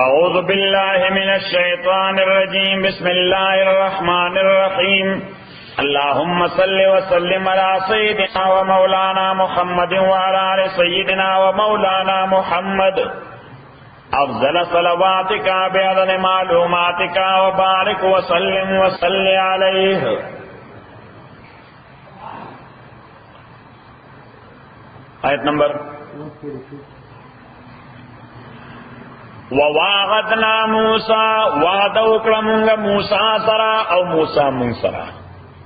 اعوذ باللہ من الشیطان الرجیم بسم اللہ الرحمن الرحیم اللہم صل وسلم علی سیدنا و مولانا محمد وعلی آل سیدنا و مولانا محمد افضل صلواتک بعدد معلوماتک وبارک وسلم وصل علیہ. آیت نمبر وواعدنا موسیٰ وعدہ اکرمونگا موسیٰ سرا او موسیٰ من سرا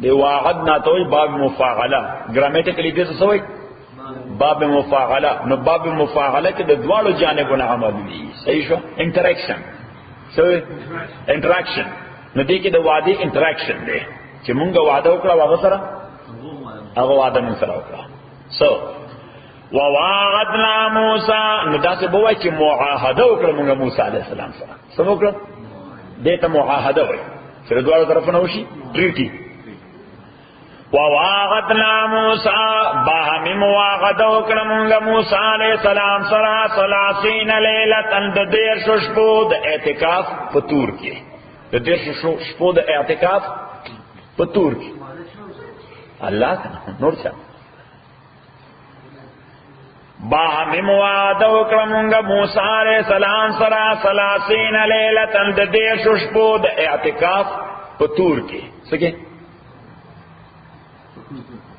دی واعدنا توی باب مفاعلہ گرامیٹیکلی دیسا سوئی باب مفاعلہ نو باب مفاعلہ کی دوالو جانبونا عمل دی صحیح شو انٹریکشن سوئی انٹریکشن نو دی کی دو وعدی انٹریکشن دے چی مونگا وعدہ اکرا واغ سرا اگا وعدہ من سرا اکرا سو وواعدنا موسیٰ نو دا سے بوائی چی معاہدہ اکرا منگا موسیٰ علیہ السلام سرا سب اکرا دیتا معاہدہ ہوئی پھر دوارا طرف نوشی ٹریٹی. وواعدنا موسیٰ باہمی معاہدہ اکرا منگا موسیٰ علیہ السلام سرا 30 لیلتن دا دیر ششپود اعتکاف پتور کی دا دیر ششپود اعتکاف پتور کی اللہ کا نور چاہتا باہمی موعدہ اکرمونگا موسیٰ علیہ السلام سرا 30 لیلتن دا دیر ششپود اعتکاف پتور کی سکے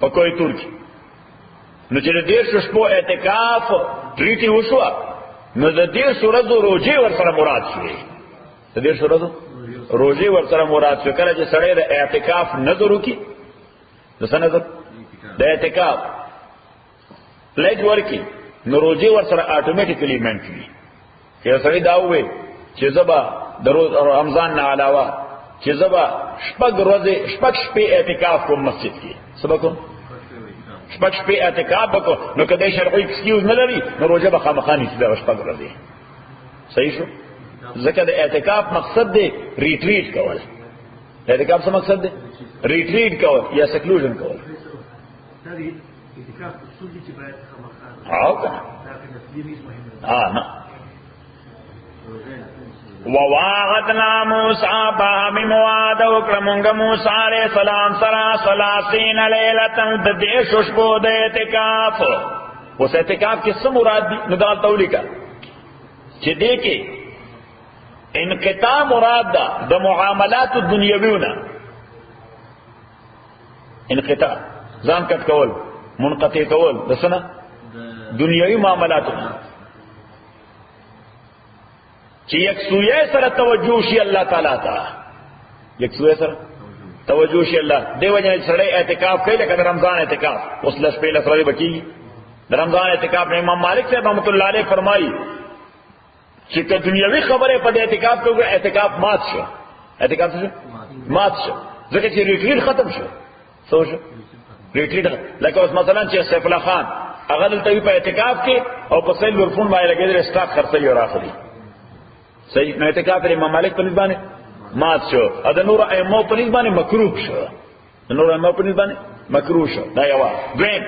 پکوئی تور کی نو چلی دیر ششپو اعتکاف ٹریٹی وشوا نو دا دیر سورزو روجی ورسر مراد شوئی دا دیر سورزو روجی ورسر مراد شوئی کلا جی سڑے دا اعتکاف نظرو کی دا سنظر دا اعتکاف پلیج ورکی نو روجی ورسر آٹومیٹیکلی منٹوی کہ سڑی داوے چی زبا رمضان نا علاوہ چی زبا شپک شپی اعتکاف کو مسجد کی سبا کن شپک شپی اعتکاف بکو نو کدے شرعی ایکسکیوز نلری نو روجہ بخا مخانی سیدہ شپک رضی صحیح شو ذکر اعتکاف مقصد دے ریٹریٹ کول اعتکاف سے مقصد دے ریٹریٹ کول یا سیکلوژن کول وواعدنا موسیٰ باہمی موعدہ اکرمونگا موسیٰ علیہ السلام سرا 30 لیلتن دا دیر ششبو دا اعتکاف. اس اعتکاف کس سے مراد دی ندال تولی کا چی دیکھے انقطاع مراد دا معاملات الدنیاویونا انقطاع زان کٹ کول منقطع کول دسنا دنیاوی معاملاتنا چی یک سویہ سر توجہ شی اللہ تعالیٰ تا یک سویہ سر توجہ شی اللہ دے وجہ سڑے اعتکاف کئی لکہ رمضان اعتکاف اس لس پہ لسرے بکی رمضان اعتکاف نے امام مالک سے رحمۃ اللہ علیہ فرمائی چی کہ دنیاوی خبریں پہ اعتکاف کو اعتکاف مات شو اعتکاف سے مات شو ذکر چی ریٹریٹ ختم شو سو شو ریٹریٹ لیکن اس مثلا چی سیف اللہ خان اغل التوی پہ اعتکاف کے اور پسیل ورفون بائے لگے در اسٹاک خرصی اور آخری صحیح نو اعتکاف پر امام مالک پنیز بانے مات شو ادھا نور ایمو پنیز بانے مکروح شو نور ایمو پنیز بانے مکروح شو دا یوا دوین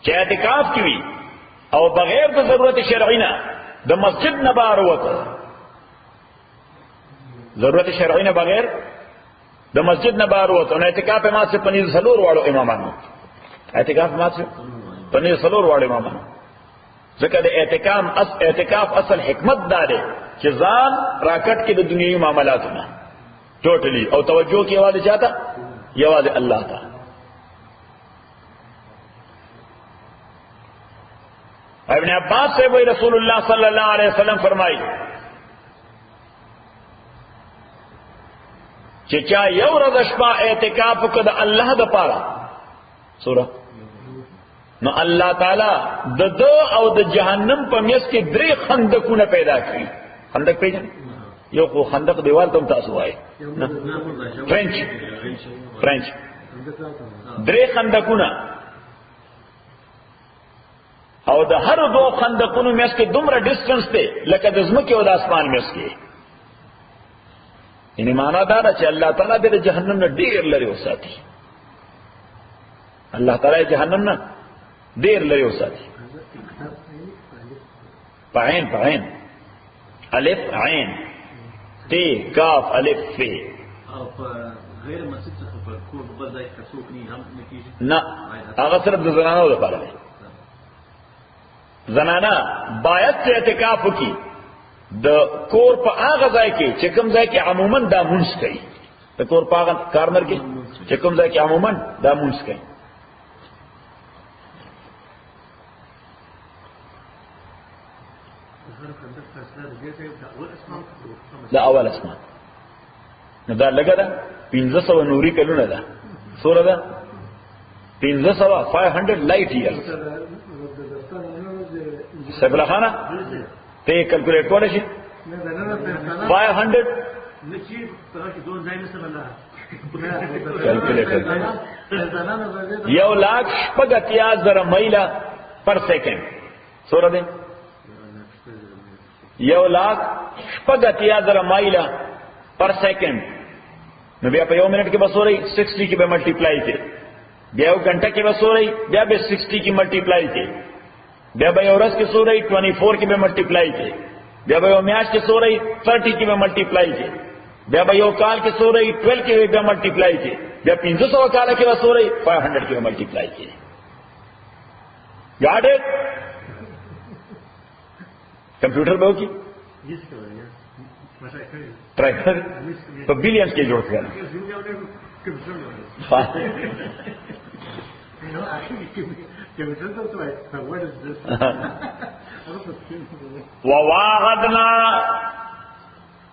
چی اعتکاف کی بھی اور بغیر دا ضرورت شرعینا دا مسجد نبار ہوتا ضرورت شرعینا بغیر دا مسجد نبار ہوتا انہا اعتکاف مات سے پنیز سلور واڑو امامانو اعتکاف مات سے پنیز سلور واڑو امامانو ذکر اعتکاف اصل حکمت دارے کہ ذان راکٹ کے دنیاوی معاملات ہونا ٹوٹلی اور توجہ کی آواز چاہتا یہ آواز اللہ تا. ابن عباس سے وہی رسول اللہ صلی اللہ علیہ وسلم فرمائی چچا یو رضشپا اعتکاف کد اللہ دا پارا سورہ نو اللہ تعالی د دو او د جہنم په میس کې درې خندقونه پیدا کړي. خندق پیژنئ؟ یو خو خندق دیوال ته تاسو وایي فرنچ درې خندقونه او د هر دو خندقونو میس کې دومره ډیسټنس دی لکه د ځمکې او د اسمان میس کې. یعنی معنا دا ده چې الله تعالی د جهنم نه ډیر لري وساتي. الله تعالی جهنم نه ډیر لري وساتي. پاین الف عین تی کاف الف فی او په غیر مسجد څخه په کور بل ځای کې څوک نه هم نه کیږي نه هغه صرف د زنانو لپاره دی زنانا باید چې اعتکاف وکړي د کور په هغه ځای کې چې کوم ځای کې عموما دا مونږ کوي د کور په هغه کارنر کې چې کوم ځای کې عموما دا مونږ کوي دا اول اسمان نو دا لګا ده 1500 نوري کلونه ده سوره ده 500 لایټ ایئرز سبلا خانه ته کیلکولیټ کولای شي 500 نشي تراشي دون ځای نه سره کیلکولیټر 1,80,000 میله پر سیکنډ سوره ده 1,80,000 میله پر سیکنډ نو بیا په یو منټ کې بس وري 60 کې به ملټیپلای کې بیا یو غنټه کې بس وري بیا به 60 کې ملټیپلای کې بیا به یو ورځ کې سوري 24 کې به ملټیپلای کې بیا به یو میاشت کې سوري 30 کې به ملټیپلای کې بیا به یو کال کې سوري 12 کې به ملټیپلای کې بیا 500 کال کې به سوري 500 کې به ملټیپلای کې got it کمپیوټر به وکي ټریکر په بلینز کې جوړ کړل وواعدنا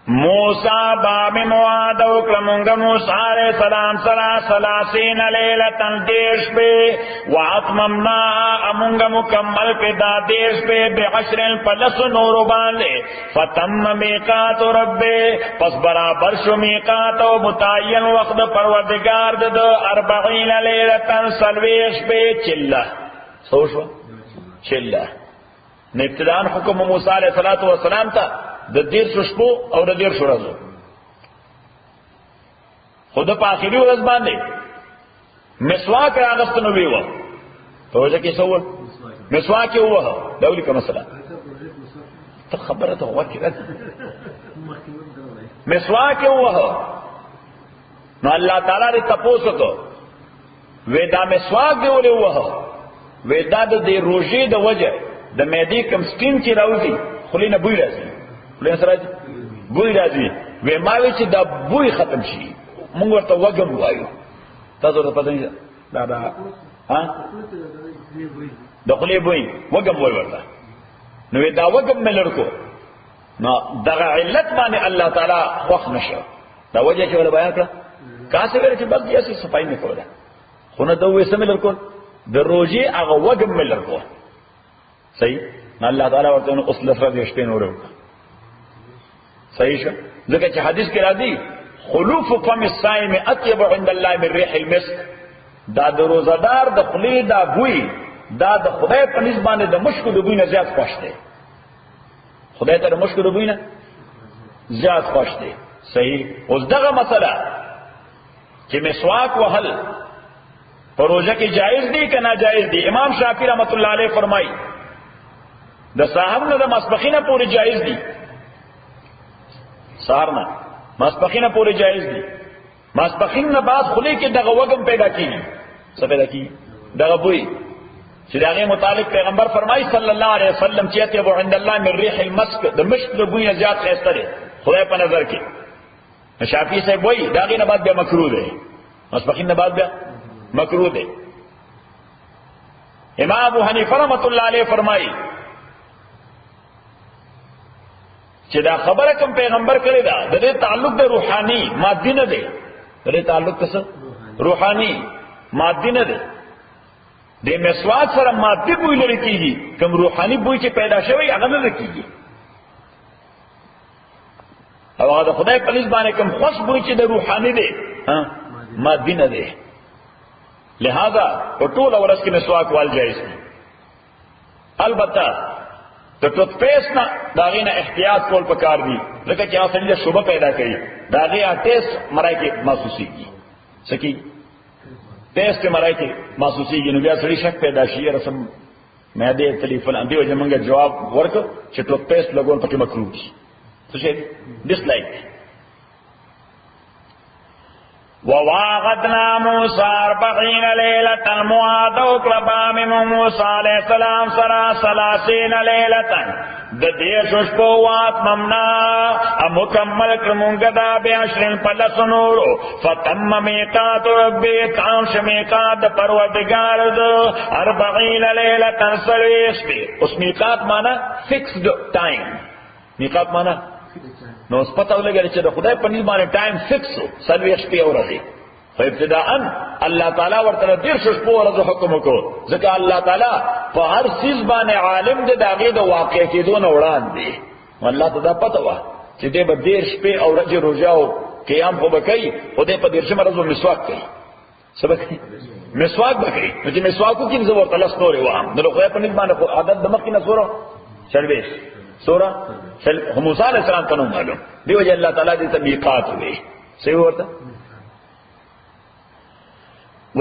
موسى باب موعد وکړمږه موسی عليه السلام سره 30 ليله دیش به واتممنا امږه مکمل پیدا دیش به بعشر پلس نور باندې فتم میقات رب پس برابر شو میقات او متعین وخت پروردگار د 40 ليله سلويش به چله سوشو چله ابتداء حکم موسی عليه السلام ته د 150 شپو او د 150 ورځو خود په اخري ورځ باندې مسواک راغستنو ویو په وجه کې سوال مسواک یو وه دولي کوم مسله ته خبره ته وکړه مسواک یو وه نو الله تعالی دې تاسو کو ودا مسواک دی ولې وه ودا د دې روزي د وجه د مېدی کم سټین کې راوځي خلینه بوی راځي خلینه سره بوی راځي وې ما وی چې دا بوی ختم شي موږ ورته وګم وایو تاسو ته پته نه دا ها د خلی بوی وګم وای ورته نو دا وګم ملر کو نو دغه علت باندې الله تعالی خوښ نشه دا وجه چې ولا بیان کړه کاسه ورته بس دې اسی صفای نه کوله خو نه دوی سملر کو د روزي هغه وګم ملر کو صحیح الله تعالی ورته اوس لفظ دې شپې نور صحیح شه ځکه چې حدیث کې راځي خلوف فم الصائم اطيب عند الله من ريح المسك دا د روزدار د خلی دا بوی دا د خدای په نسبت د مشکو د بوی نه زیات خوښ دی خدای ته د مشکو د بوی نه زیات خوښ دی صحیح اوس دغه مسله چې مسواک وهل پروژه کې جائز دی که ناجائز دی امام شافعی رحمت الله علیه فرمایي د سحر نه د مسبخینه پورې جائز دی سحر نه مسبخینه پورې جائز دی مسبخین نه بعد خلی کې دغه وګم پیدا کیږي څه پیدا کیږي دغه بوی چې دغه متعلق پیغمبر فرمایي صلی الله علیه وسلم چې ته عند الله من ريح المسك د مشک د بوی زیات خسته دی خدای په نظر کې شافعی صاحب وایي دغه نه بعد بیا مکروه دی مسبخین نه بعد بیا مکروه دی امام ابو حنیفه رحمۃ اللہ علیہ فرمایي چې دا خبره کوم پیغمبر کړی دا د دې تعلق د روحاني مادي نه دی د دې تعلق څه روحاني مادي نه دی د مسواک سره مادي بوی لري کیږي کوم روحاني بوی چې پیدا شوی هغه نه کیږي او هغه خدای په نسبت باندې کوم خوش بوی چې د روحاني دی مادي نه دی لہذا په ټول ورځ کې مسواک وال جایز دی البته د ټوت پیسټ نه داغه نه احتیاط کول پکار دي لکه چې هغه سړي له شوبه پیدا کوي داغه ټیسټ مرای کې محسوسيږي سکی ټیسټ مرای کې محسوسيږي نو بیا سړي شک پیدا شي رسم مې دې ټلیفون اندي وجه مونږه جواب ورک چې ټوت پیسټ لګول پکې مکروه دي څه شي ډیسلایک. وواعدنا موسى 40 ليلة موعده کړه من موسی علیہ السلام سره 30 ليلة د دې شپو وات ممنا مکمل کړمږه دا 20 پلس نورو فتم میقات ربی تام شمیقات پروردگار د 40 ليلة سرویس به اوس میقات معنا فکسډ ټایم. میقات معنا نو اوس پته ولګی چې د خدای په نيز باندې ټایم فکس وو سلوي شپې ورځې. فابتداء الله تعالی ورته ډیر شپو ورځې حکم وکړو ځکه الله تعالی په هر چیز باندې عالم دی داغه د واقع کېدو نه وړاندې. والله ته دا پته و چې دې به ډیر شپې او ورځې روزه او قیام خو بکای او دې په ډیر شمه ورځو مسواک کوي. سبق مسواک بکای نو چې مسواکو کې زو ورته لستوري و نو خدای په نيز باندې عادت د مخکې نه سورو سرویس سورہ موسی علیہ السلام ته معلوم دیو چې الله تعالی دې ته میقات وي. صحیح ورته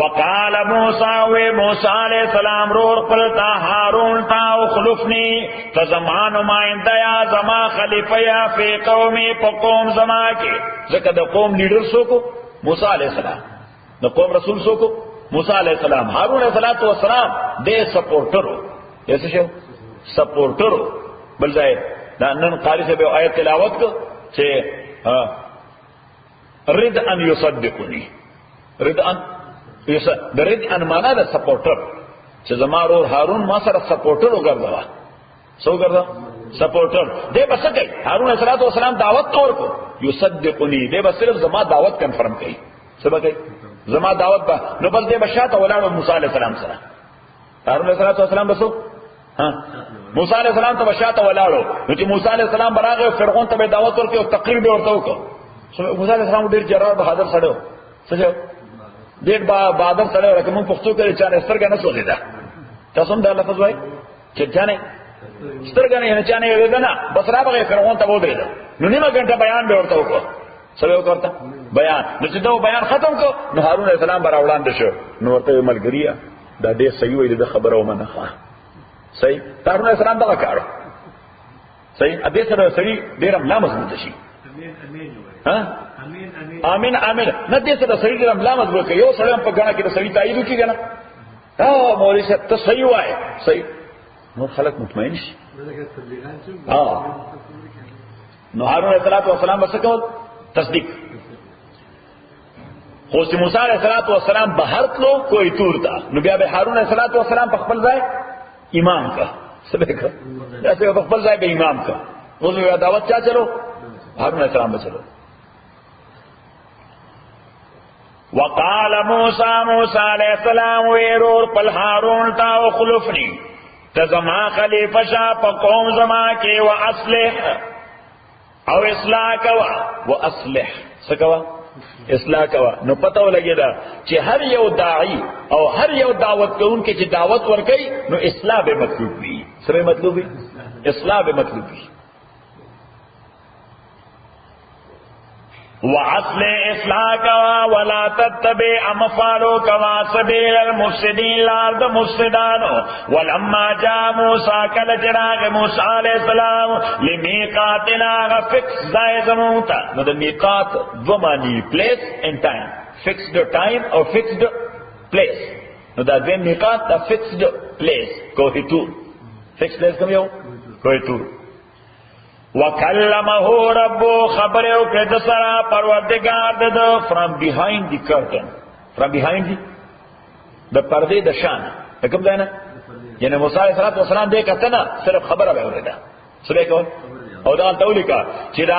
وقال موسی علیہ السلام رور قلتا هارون تا اخلفنی فزمان ما انتیا زما خلیفہ یا فی قومی پا قوم زما کے ذکر دا قوم لیڈر سوکو موسی علیہ السلام دا قوم رسول سوکو موسی علیہ السلام. هارون علیہ السلام دے سپورٹرو ایسے شو سپورٹرو بل ځای دا نن قاری سے به آیت تلاوت کو چې رد ان یصدقنی رد ان رد ان معنا د سپورټر چې زمارو هارون ما سره سپورټر وګرځوا سو ګرځا سپورټر دې بس کوي هارون علیہ السلام دعوت تور کو یصدقنی دې بس صرف زما دعوت کنفرم کوي سبا کوي زما دعوت با نو بس دې بشاته ولاړو موسی علیہ السلام سره هارون علیہ السلام بسو ها موسی علیہ السلام ته بشاته ولاړو نو چې موسی علیہ السلام براغه فرعون ته دعوت ورکړي او تقریر به ورته وکړو. موسی علیہ السلام ډیر جرار بهادر سره څه ډیر بهادر سره رقم پښتو کې چې سترګې نه سوځیدا تاسو هم دا لفظ وایي چې ځانې سترګې نه چانه ویل نه بس راغه فرعون ته ودرېد نو نیمه غنټه بیان به ورته وکړو. سره وکړه بیان نو چې دا بیان ختم کو نو هارون علیہ السلام برا وړاندې شو نو ورته ملګریا دا ډیر صحیح ویل د خبرو منه صحیح هارون علیہ السلام دا کارو صحیح ا دې سره سړي ډیر املا مضبوط شي. ها امين امين نه دې سره سړي ډیر املا مضبوط کوي. یو سړی په غاڼه کې د سړي تایید وکړي نه مولوی صاحب ته صحیح وای صحیح نو خلک مطمئن شي. نو هارون علیہ السلام بس کول تصدیق خو چې موسی علیہ السلام بهر تلو کوئی تور تا نو بیا به هارون علیہ السلام په خپل ځای امام کا سبے کا ایسے خپل ځای به امام کا اوس یو دعوت چا چلو هارون علیہ السلام به چلو. وقال موسی علیہ السلام ویرور پل هارون تا خلفنی تزما خلیفہ شا په قوم زما کې واصلح او اصلاح کوا واصلح سکوا اصلاح کوا. نو پتہ ولګی دا چې هر یو داعی او هر یو دعوت کوونکی چې دعوت ورکړي نو اصلاح به مطلوب وي. سره مطلوب وي اصلاح به مطلوب وي. واصلح اصلاح کوا ولا تتبع امثالو کوا سبیل المفسدین لارد مفسدانو. ولما جاء موسی کل چراغ موسی علیہ السلام لمیقاتنا فکس زائزموتا نو دا میقات دو معنی place and time fixed time اور فکسڈ پلیس نو دا دویم میقات دا فکسڈ پلیس کوہی تور فکس پلیس کم یو کوہی تور. وَكَلَّمَهُ رَبُّهُ خبر او کړه سره پروردگار د from behind the curtain from behind the پردې د شان کوم ځای نه یعنی موسی علیہ السلام دې کته نه صرف خبره به اوریدا سره کول او دا تولیکا چې دا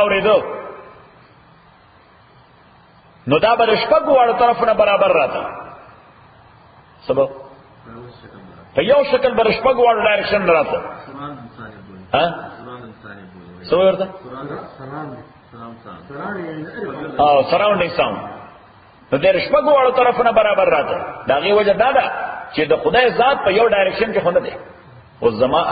اوریدو نو دا به شپږ وړ طرف نه برابر راته سبا په یو شکل به شپږ وړ ډایرکشن راته ها سو ورته سراوندینګ ساوند نو د شپږ وړو طرفونه برابر راته دا غي وجه دا ده چې د خدای ذات په یو ډایرکشن کې خونه ده او زما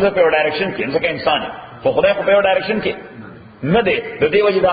په یو ډایرکشن کې ځکه انسان خو خدای په یو ډایرکشن کې نه ده د دې وجه دا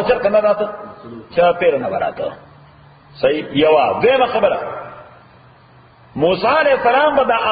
بچر کنه راته چې پیر نه وراته صحیح یو دغه خبره موسی علیہ السلام به دا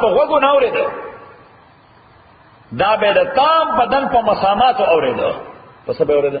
په وګو نه اورېده دا به د تام بدن په مسامات اوریدو پس به اوریدو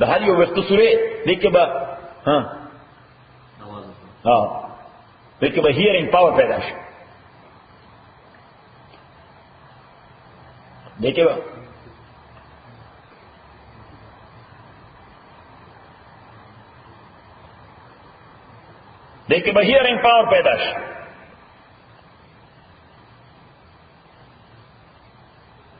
د هر یو وخت سوري لیکه به لیکه به هیرینګ پاور پیدا شي دیکھے با دیکھے با ہیئرنگ پاور پیدا شي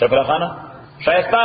سفر خانه خایسته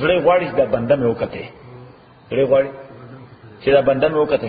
زړه غواړي دا بنده مې وکته زړه غواړي چې دا بنده مې وکته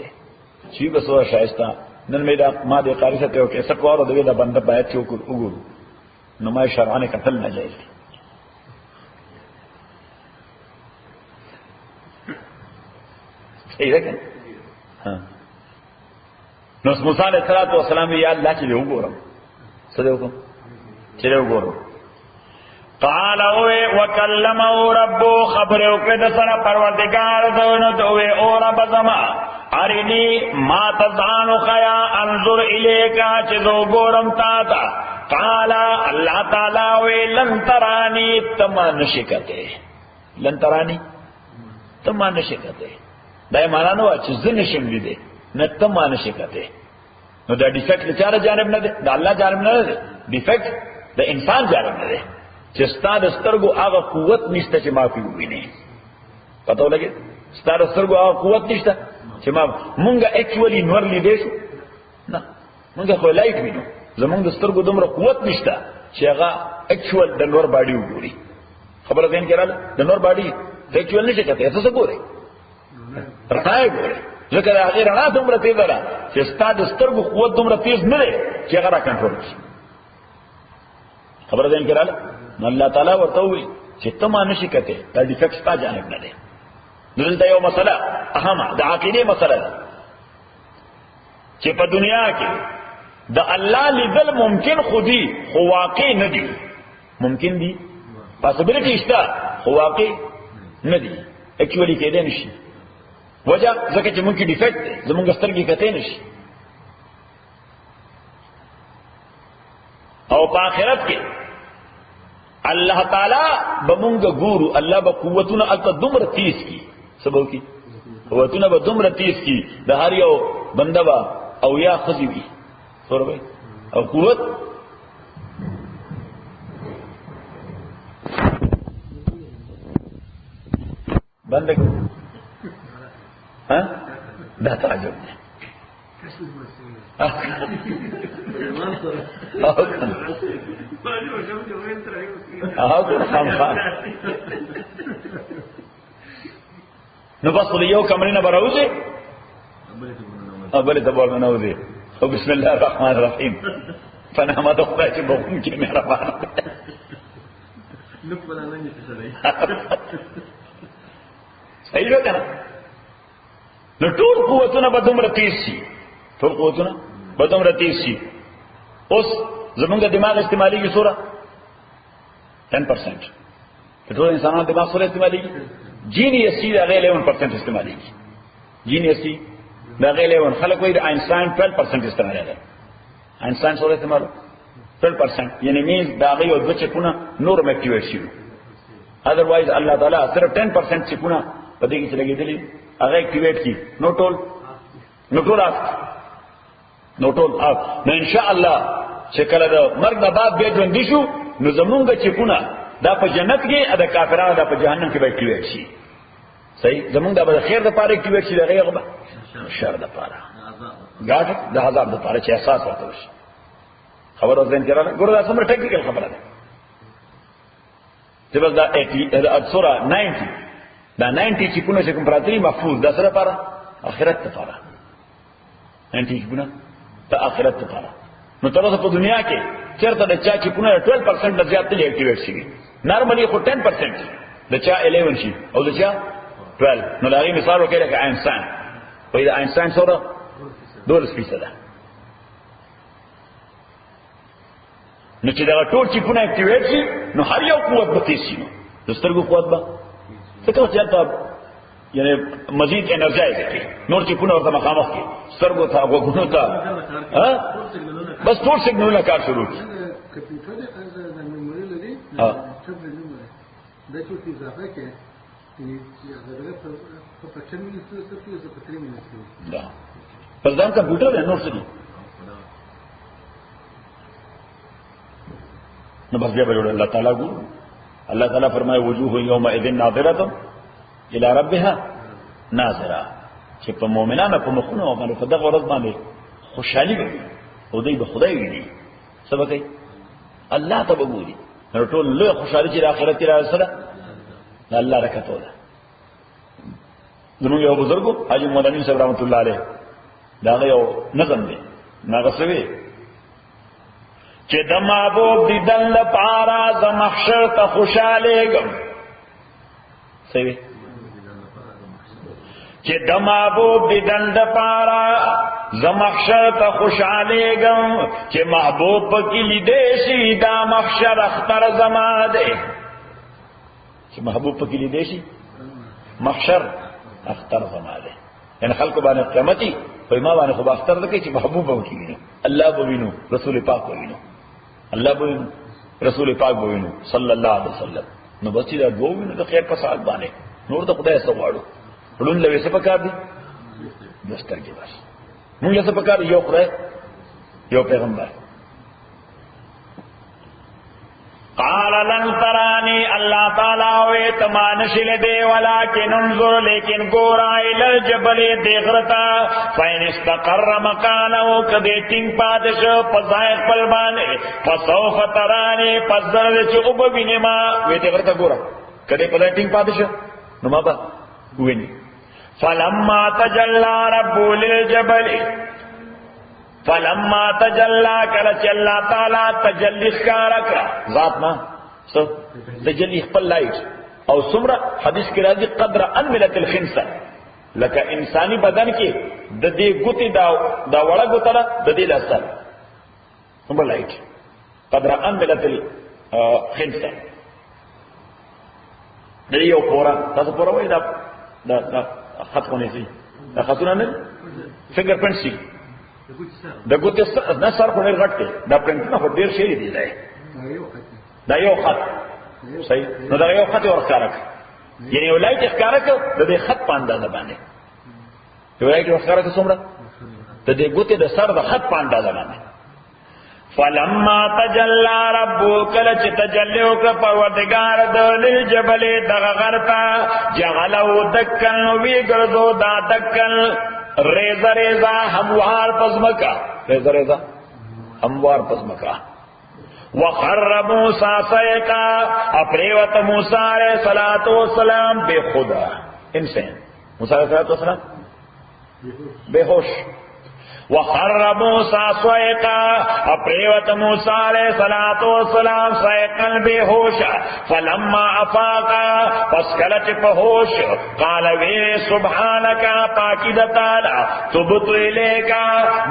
ده چې بسو خایسته نن مې دا ما دې قاری ته یو کیسه کوو د دې بنده باید چې وګورو نو ما شرعانه قتل نه جایز دي صحیح ده کنه نو موسی علیہ السلام یا الله چې وګورم څه دی وکم چې وګورم قال وكلمه ربه خبر وکړه د سره پروردگار دونو دوی او رب زما ارنی ما تزعن خیا انظر الیکا چې زو ګورم تا تا قال الله تعالی وی لن ترانی تما نشکته لن ترانی تما نشکته دا معنا نو چې زنه شم لیدې نه تما نشکته نو دا ډیفیکټ د چاره جانب نه ده د الله جانب نه ده ډیفیکټ د انسان جانب نه ده چې ستاسو سترګو هغه قوت نشته چې معافي وویني پته ولګي ستاسو سترګو هغه قوت نشته چې ما مونږه اکچوالي نور لیدې شو نه مونږه خو لایټ وینو زمونږ د سترګو دومره قوت نشته چې هغه اکچوال د نور باډي وګوري خبره ځین کړه د نور باډي اکچوال نشي کته تاسو ګورئ راځي ګورئ ځکه هغه رڼا دومره تیز ده چې ستاسو سترګو قوت دومره تیز نه دی چې هغه را کنټرول شي خبره ځین کړه نو الله تعالی ورته وی چې تما نشي کته دا ډیفیکټ تا جانب نه دی دلته یو مسله اهمه د عقیده مسله ده چې په دنیا کې د الله لیدل ممکن خودي خو واقع نه دي ممکن دي پاسبیلیټی شته خو واقع نه دي اکچوالي کېدای نشي وجه ځکه چې مونږ کې ډیفیکټ دی زمونږ سترګې کته نشي او په آخرت کې الله تعالی بمونږ ګورو الله به قوتونه الته دومره تیز کی سبو کی قوتونه به دومره تیز کی د هر یو بنده با او یا خزی وی سوربه او قوت بنده ها دا تعجب ده نو بس یو کمرینه براوځي بل ته ورنه نوځي او بسم الله الرحمن الرحیم فنحمد خدای چې بوم کې مهربان نو بل نه صحیح ده کنه نو ټول قوتونه به دومره تیز شي ټول قوتونه به دومره تیز شي اوس زمونږ دماغ استعمالي سوره 10% ټول انسانانو دماغ سوره استعمالي جینیس سی دا غیر 11% استعمالي جینیس سی دا غیر 11 خلک وایي آینسټاین 12% استعمالي ده آینسټاین سوره استعمالو 12% یعنی مینز دا غي او د چکونه نور اکټیویټ شي اذروایز الله تعالی صرف 10% چکونه په دې کې چې لګېدلې هغه اکټیویټ کی نو ټول نو ان شاء الله چې کله د مرګ نه بعد به ژوند شو نو زمونږ چکونه دا په جنت کې دا کافرانو دا په جهنم کې به اکټیویټ شي صحیح زمونږ دا به خیر د پاره اکټیویټ شي دا غیغه شر د پاره ګاټ د عذاب د پاره چې احساس ورته شي خبر اوس دین کړه ګوره دا څومره ټیکنیکل خبره ده چې بس دا 80 سوره 90 دا 90 چې کونه چې کوم پراتري محفوظ دا سره پاره اخرت ته پاره 90 چې کونه ته اخرت ته پاره نو تر اوسه په دنیا کې چیرته د چا چې کونه 12% د زیات تل اکټیویټ شي نارملی خو 10% د چا 11 شي او د چا 12 نو دا غي مثال وکړه چې آینسټاین په دې آینسټاین سره 2% ده نو چې دا ټول چې کونه اکټیویټ شي نو هر یو قوت به تیز شي نو د سترګو قوت به څه چې یعنی مزید انرژایز کی نور چې پونه ورته مخامخ کی سترګو ته وګونو ته بس ټول سیګنالونه کار شروع کی کمپیوټر د میموري لري چپ د میموري د څه څه اضافه کې چې هغه په 15 منټ سره څه په 3 منټ دا پس دا کمپیوټر دی نور څه دی نو بس بیا به الله تعالی ګو الله تعالی فرمایي وجوه یومئذ ناظره الى ربها ناظره چې په مؤمنانو په مخونو باندې په دغه ورځ باندې خوشحالي وي او دوی به خدای ویني سبا کوي الله ته وګوري ټول له خوشحالي چې آخرت کې راځي الله رکعتو ده زموږ یو بزرګو حاجی مولانا صاحب رحمت الله علیه دا یو نظم دی ناغسوي چې د محبوب دیدن لپاره ز محشر ته خوشالېږم صحیح چې د محبوب دیدن لپاره ز محشر ته خوشالېږم چې محبوب پکې لیدې شي دا محشر اختر زما دی چې محبوب پکې لیدې شي محشر اختر زما دی یعنی خلق باندې قیامتي په ما باندې خو اختر دکې چې محبوب به ویني الله به وینو رسول پاک به وینو الله به رسول پاک به وینو صلی الله علیه وسلم نو بس دا دوه وینو د خیر په ساعت باندې نور د خدای سره واړو ړون لوي څه پکار دي دستر کې بس موږ څه پکار یو خدای یو پیغمبر قال لن ترانی اللہ تعالیٰ ہوئے تمانشل دے ولکن انظر لیکن گورا الى الجبل دیغرتا فین استقر مکانو کدے تنگ پادش پزائق پلبانے فسوف ترانی پزرد چعب بینما وی دیغرتا گورا کدے پزائق تنگ پادش نما با وینی فلما تجلا ربو للجبل فلما تجلا کلچ اللہ تعالی تجلی خارکا ذاتنا سو تجلی خپل لائٹ او سمرا حدیث کی راضی قدر انملت الخنسا لکا انسانی بدن کی د دې ګوتی دا وړه ګوتره د دې لاسه سمرا لائٹ قدر انملت الخنسا د یو پورا تاسو پورا وای دا خط خونه سي دا خطونه نه فنگر پرنټ سي د ګوتې نه سر خو ډېر غټ دی دا پرنټ نه خو ډېر شي دی دا یو خط صحیح نو دا یو خط ورکارک یعنی یو لایټ ښکارک د دې خط په اندازه باندې یو لایټ ورکارک څومره د دې ګوتې د سر د خط په اندازه باندې فلما تجلى ربك لچ تجلیو ک پروردگار د للجبل دغه غرتا جعلو دکن وی ګرځو دا دکن ریزا ریزا هموار پزمکا ریزا ریزا هموار پزمکا وخر موسیٰ سیقا اپریوت موسیٰ علیہ السلام بے خدا انسان موسیٰ علیہ السلام بے ہوش وخر موسیٰ سیقا اپریوت موسیٰ علیہ السلام سیقا بے ہوش فلما افاقا پسکلچ پہوش قال ویر سبحانکا پاکید تعالی تبت الیکا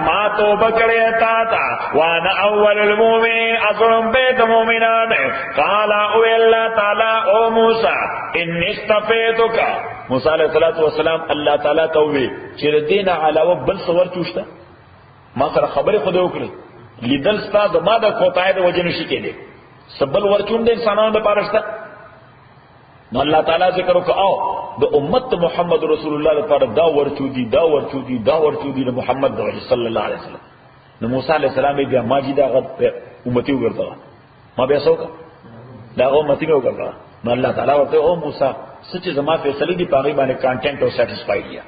ما توبہ کرے تاتا وانا اول المومن اظلم بیت مومنان قال اوی اللہ تعالی او موسیٰ ان استفیتکا موسیٰ علیہ السلام اللہ تعالی تووی چیر دین علاوہ بل صور چوشتا ما سره خبره خو دې وکړي لیدل ستا د ما د کوتای د وجه نشي کېدی سبل ورچون د انسانانو د پارشته نو الله تعالی ذکر وکړه او د امت محمد رسول الله لپاره دا ورچودي د محمد صلی الله علیه وسلم نو موسی علیہ السلام بیا ما جی دا غد امتی وګرځا ما بیا څوک دا امتی وګرځا نو الله تعالی ورته او موسی سچ زما فیصله دی پاغي باندې کانټینټ او سټیسفاید یا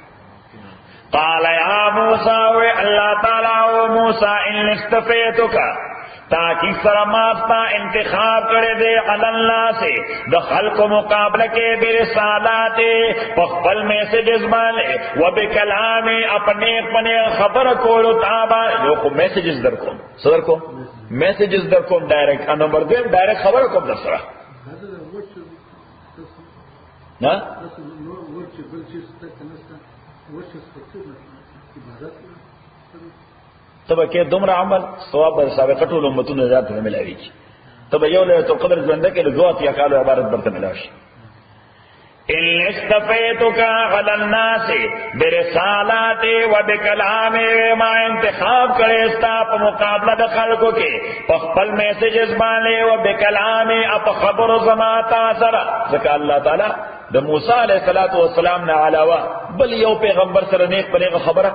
قال یا موسیٰ وی اللہ تعالیٰ و موسیٰ ان استفیتک تاکہ سرماستا انتخاب کرے دے علی اللہ سے دخل کو مقابلہ کے برسالات پخبل میسیجز بانے و بکلام اپنے خبر کو لطابا جو کو میسیجز در کو صدر کو میسیجز در کو ڈائریکٹ نمبر دے ڈائریکٹ خبر کو در سرا نا تب کې دومره عمل ثواب به سابقه ټول امتونو ذات نه ملایږي تب یو له تو قدر ژوند کې له دوه یا کالو عبارت برته ملاشي ان استفیتک علی الناس برسالاتی و بکلامی ما انتخاب کرے استا پا مقابلہ دا خلقو کے پا خپل میسیجز بانے و بکلامی اپا خبر زماتا سرا ذکا اللہ تعالی دا موسیٰ علیہ السلام نا علاوہ بل یو پیغمبر سر نیک پلیغ خبرہ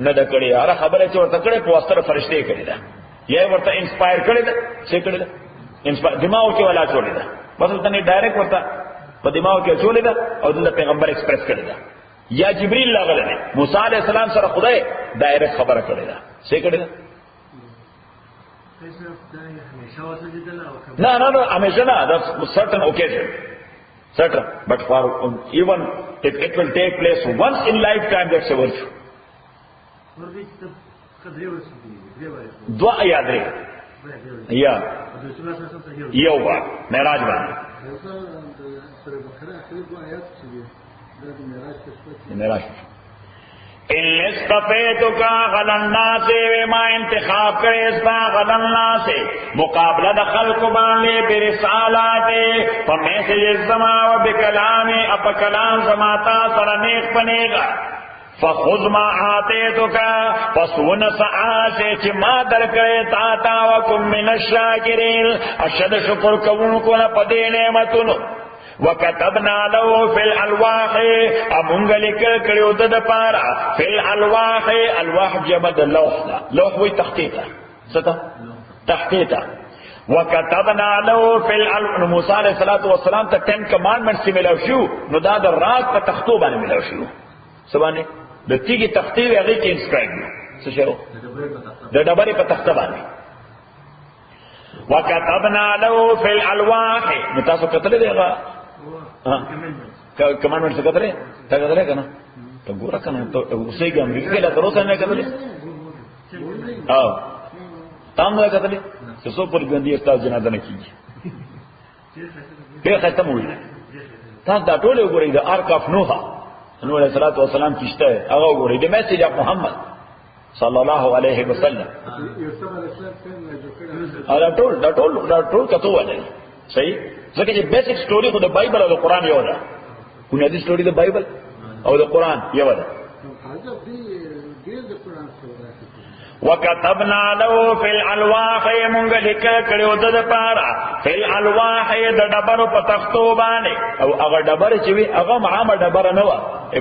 ندا کڑی آرہ خبرہ چورتا کڑی پا وستر فرشتے کڑی دا یہ ورطا انسپائر کڑی دا سے کڑی دا دماغ کے والا چھوڑی دا بس اتنی ڈائریکٹ ورطا په دماغ کې چولې ده او د پیغمبر ایکسپریس کړی ده یا جبرئیل راغلی دی موسی علیہ السلام سره خدای ډایرکټ خبره کړی ده څه کړی ده نه همیشه نه دا certain occasion certain but for even if it will take place once in lifetime that's a virtue دعا یا درې یا یو بار معراج باندې ان استفیتک علی الناس ما انتخاب کرے استا علی الناس مقابلہ د خلق باندې برسالات فمیسج زما و بکلام اپ کلام زما تا سره نیک بنےگا فخذ ما آتیتک فسون سعاس چی ما درکڑے تاتا وکم من الشاکرین اشد شکر کونکو پدے نعمتنو وکتبنا لو فی الالواح امونگا لکل کریو دد پارا فی الالواح الواح جمد لوح دا لوح وی تحقیقا ستا تحقیقا وکتبنا لو فی الالواح موسیٰ علیہ السلام تا 10 commandments سی ملاو شو نو دا در رات پا تختو بانے ملاو شو سبانے دا تیگی تختی وی اغیی کی انسکرائب نو سشو دا ڈباری پا تخت بانے وکتبنا لو فی الالواح نتاسو قتل دے گا کمانڈمنٹ سے قتل ہے تا قتل ہے کنا تو گورا کنا تو اسی کے امریکہ کے لئے روسا نہیں قتل ہے تام نہ قتل ہے تو سو پر گندی استاذ جنازہ نہ کیجیے پھر ختم ہوئی تا دا ٹولے گو رہی دا آرک آف نوحا نوح علیہ السلام کشتا ہے اگا گو رہی دا میسیج آف محمد صلی اللہ علیہ وسلم دا ٹول کتو والے صحیح ځکه چې بیسک سٹوری خو د Bible O the Quran you ده بنیادی story the Bible O the Quran you ده وکتبنا له فی الالواح مونږ لیکل کړو د پاره فی الالواح د ډبرو په تختو باندې او هغه ډبر چې وی هغه عامه ډبر نه و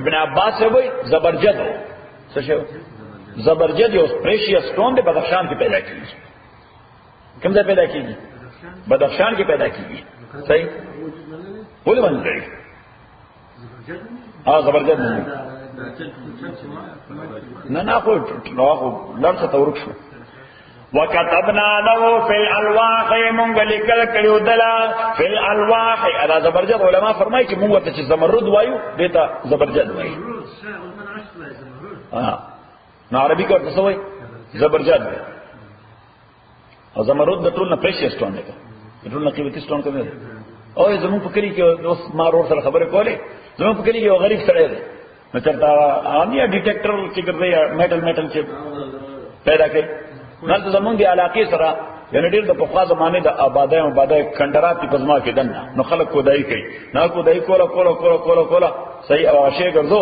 ابن عباس وی زبرجد څه شو زبرجد یو پریشیس سٹون د بدخشان کې پیدا کیږي کوم ځای پیدا کیږي بدخشان کې پیدا کیږي صحیح بولے بند رہی ہاں زبردست نہ کوئی لڑ سا تو رخ وکتبنا له فی الالواح مونږ لیکل کړو دلا فی الالواح ادا زبرجد علماء فرمایي چې مونږ ته چې زمرد وایو دیتا زبرجد وایي نو عربي کې ورته وایي زبرجد او زمرد د ټول نه پریشیس سٹون دی ټول نه قیمتي سٹون کوي او زمون په کلی کې اوس ما ورور سره خبرې کولې زمون په کلی کې یو غریب سره دی نو چرته انیا ډیټیکټر چې ګرځي میټل چې پیدا کوي نو زمون دی علاقې سره یعنی ډېر د پخوا زمانه د آبادای کندرات په پزما کې دنه نو خلک کودای کوي نه کودای کولا صحیح او شی ګرځو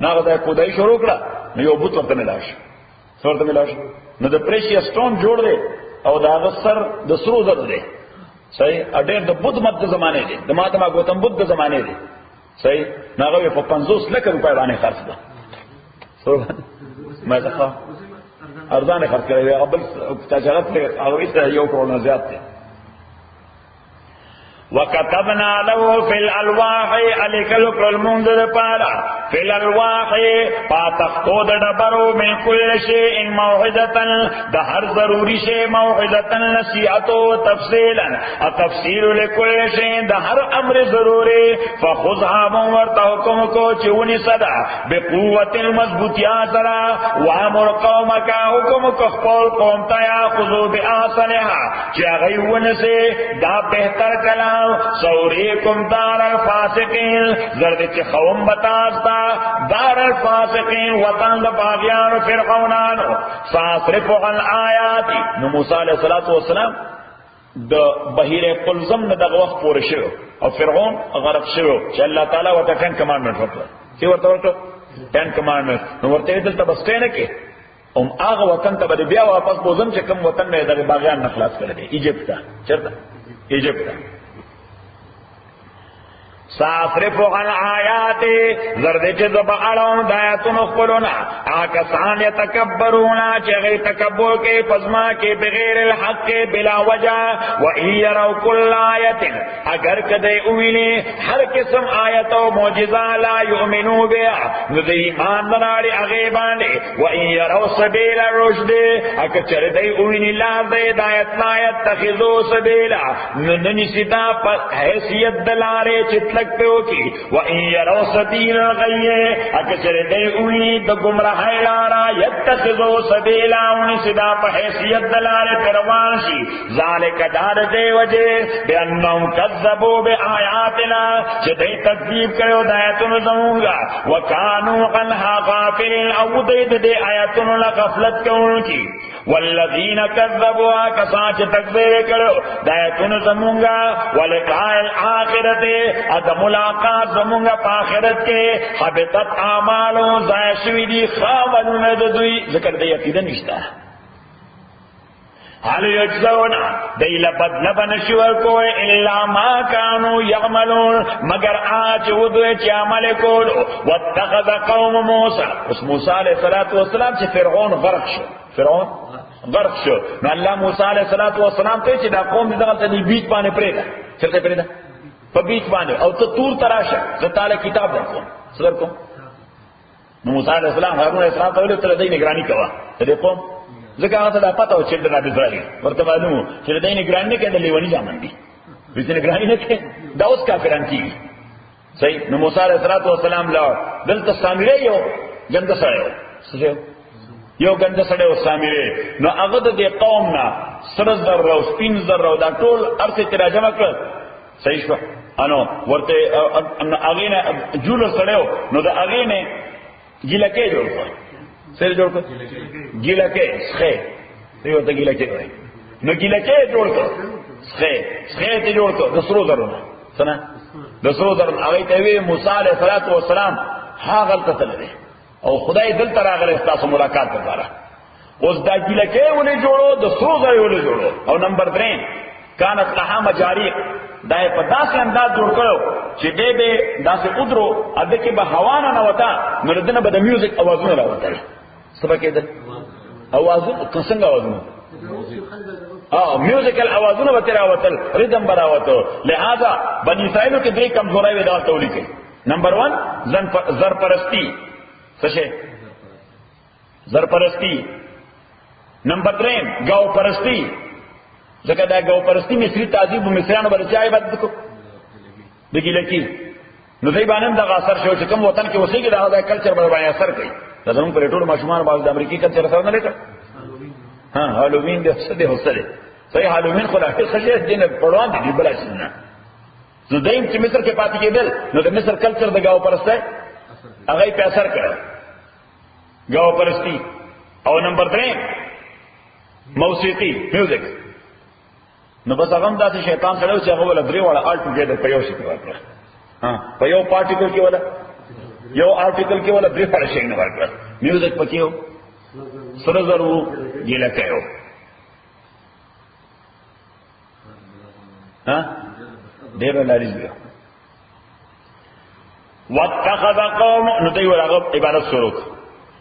نه غدا کودای شروع کړه نو یو بوت ورته ملاش ورته ملاش نو د پریشیس سٹون جوړ دی او دا غسر د سرو زر دی صحیح اډیر د بدھ مت زمانه دی د ماتما گوتم بدھ د زمانه دی صحیح ناغه په 50 لک روپے باندې خرڅ ده ما ځکه ارزانه خرڅ کړی هغه بل تجارت له هغه ته یو کروڑ زیات دی وکتبنا له فی الالواح الکل کل منذر پارا فی الالواح پاتختو د ډبرو من کل شیء موعظه د هر ضروری شی موعظه نصیحت او تفصیلا تفسیر لكل شیء د هر امر ضروری فخذها ورته حکم کو چونی صدا بقوت المضبوطیا سرا وامر قومک حکم کو خپل قوم ته یاخذو باحسنها چې غیونه سے دا بهتر کلام سوریکم دار الفاسقین زرد چی خوم بتاستا دار الفاسقین وطن دا باغیان فرعونانو فاصرفو عن آیاتی نو موسیٰ علیہ السلام د بحیره قلزم نه دغه وخت پورې شو او فرعون غرق شو چې الله تعالی ورته 10 کمانډمنټ ورکړ چې ورته ورکړ 10 کمانډمنٹ نو ورته دلته بس نه کې هغه وطن ته به بیا واپس بوزم چې کوم وطن نه د باغیان نه خلاص کړی دی ایجپت ته چرته ایجپت ته صافرف عن آیات زرد چې د بغړون دایاتونو خپلونا آکسان یتکبرون چې غي تکبر کې پزما کې بغیر الحق بلا وجہ و يروا كل آیت اگر کده ویني هر قسم آیت او معجزه لا یؤمنو بها نو د ایمان باندې هغه باندې و يروا سبیل الرشد اگر چر دی ویني لا د هدایت لا يتخذوا سبیلا نن سیدا په حیثیت دلاره چې کی وَإِن يَرَوْا سَبِيلَ الْغَيِّ اکثر دے اوئی دا گمراہ لارا یتخذو سبیلا انہی صدا پا حیثیت دلال پروان شی ذالک دار دے وجہ بِأَنَّهُمْ كَذَّبُوا بِآیاتنا چھ دے تکذیب کرو دایتن زمونگا وَكَانُوا عَنْهَا غَافِلِينَ او دے آیتن لغفلت کون کی والذین كذبوا کسان چھ تکذیب کرو دایتن زمونگا وَلِقَاءِ الْآخِرَةِ ادم ملاقات زمونگا پا آخرت کے حبتت اعمالوں ضائع شوی دی خامنون دوی ذکر دی عقیدہ نشتا حال یجزونا دی لبدل بنشور کوئے الا ما کانو یعملون مگر آج ودوئے چی عمل کولو واتخذ قوم موسیٰ اس موسیٰ علیہ السلام چی فرعون غرق شو فرعون غرق شو نو اللہ موسیٰ علیہ السلام تے چی دا قوم دی دغلتا دی بیچ پانے پریدا چلتے پریدا په بیچ باندې او ته تور تراشه زه تعالی کتاب درکوم څه درکوم نو موسی علیہ السلام هارون علیہ السلام ته ویل ته دې نگرانی کوه ته دې قوم ځکه هغه ته پته و چې د نبی اسرائیل ورته معلومه چې دې نگرانی نه کړي لیونی ځامن دي دې نگرانی نه کړي دا اوس کافران کیږي صحیح نو موسی علیہ السلام لا دلته سامری یو ګنده سره یو ګنده سره او سامری نو هغه د قوم نه سره زر او سپین زر او دا ټول ارته تراجمه کړ صحیح شو انو ورته اغینه جوړ سړیو نو د اغینه ګیلکه جوړ کړ سره جوړ کړ ګیلکه ښه دیو ته ګیلکه وای نو ګیلکه جوړ کړ ښه ته جوړ کړ د سرو درونه څنګه د سرو درونه هغه ته وی موسی علیہ السلام هغه تللی او خدای دل تر هغه تاسو ملاقات وکړه اوس دا ګیلکه ولې جوړو د سرو درونه ولې جوړو او نمبر 3 کانت لها مجاریق دای په داسې انداز جوړ کړو چې دې به داسې قدرو اده کې به هوا نه وتا نو دنه به د میوزیک اوازونه راوتل سبا کېدل اوازونه څنګه اوازونه میوزیکل اوازونه به راوتل ریدم براوتو لہذا بنی اسرائیل کې دې کمزوري ودا تولی کوي نمبر 1 زر پرستی څه زر پرستی نمبر 3 گاو پرستی ځکه دا گاو پرستی مصری تعذیب مصریانو باندې چا عبادت کو دګی لکی نو دای باندې دا اثر شو چې کوم وطن کې اوسېږي دا کلچر باندې اثر کوي دا زموږ پر ټول ماشومان باندې د امریکای کلچر سره نه لګا ها هالووین د څه دی هوسره صحیح هالووین خو لا خلک دین پروان دي بل څه نه زه دایم چې مصر کې پاتې کېدل نو د مصر کلچر د گاو پرستی هغه په اثر کړ گاو پرستی او نمبر 3 موسیقي میوزیک نو بس هغه داسې شیطان سره چې هغه ول درې وړه آل ټوګیدر په یو شي کې ورکړه په یو پارټیکل کې ولا یو آرټیکل کې ولا درې وړه شي نه ورکړه میوزیک پکې یو سره زرو ګیله کوي ډېر لاري دی واتخذ قوم نو دوی ورغه عبادت شروع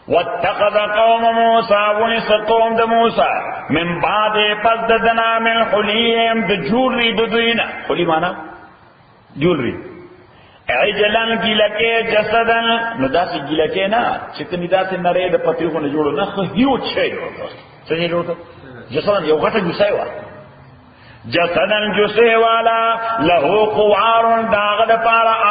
واتخذ قوم موسى ونسقوم د موسى من بعد پس دنا من حليهم د جوړري د دوینا حلی معنا جوړري عجلن گیلکه جسدن نو داسې گیلکه نه چې کني داسې نری د پتیو نه جوړو نه خو هیو شي څنګه جوړو جسدن یو غټه جوسای و جسدن جوسه والا له قوار داغه د پاره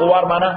قوار معنا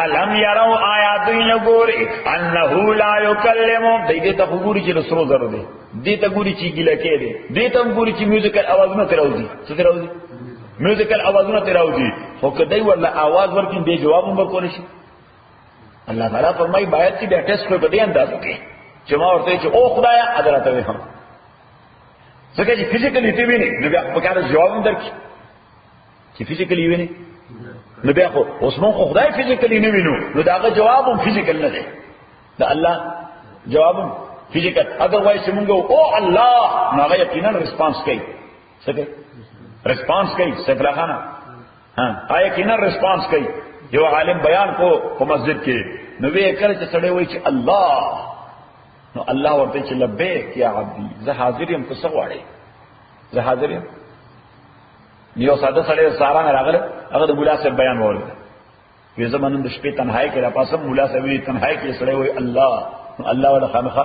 علم یرو آیاتین گوری انہو لا یکلمو دیده تا گوری چی رسرو ضرور دی دیتا گوری چی گلکے دی دیتا گوری چی میوزیکل آوازونا تراؤزی سو تراؤزی میوزیکل آوازونا تراؤزی خو کدی والا آواز ورکن دے جوابوں برکونشی اللہ تعالیٰ فرمائی باید چی بے ٹیسٹ کوئی بدے اندازو کے چې ما ورته چې او خدایا حضرت وي هم ځکه چې فزیکلی تی ویني نو بیا په کار جواب درکې چې فزیکلی ویني نو بیا خو اوس مون خو خدای فزیکلی نه وینو نو داغه جواب هم فزیکل نه دی دا الله جواب فزیکل اذروایز مونږ او الله نو هغه یقینا ریسپانس کوي څه کوي ریسپانس کوي سفلا خانه ها یقینا ریسپانس کوي یو عالم بیان کو په مسجد کې نو وی کړ چې سړی وایي چې الله نو الله ورته چې لبیک یا عبدی زه حاضر یم څه غواړې زه حاضر یم یو ساده سړی سارا نه راغله هغه د مولا صاحب بیان وره وی زمونږ د شپې تنهایی کې را پاسم مولا صاحب وی تنهایی کې سړی وایي الله نو الله ولا خامخه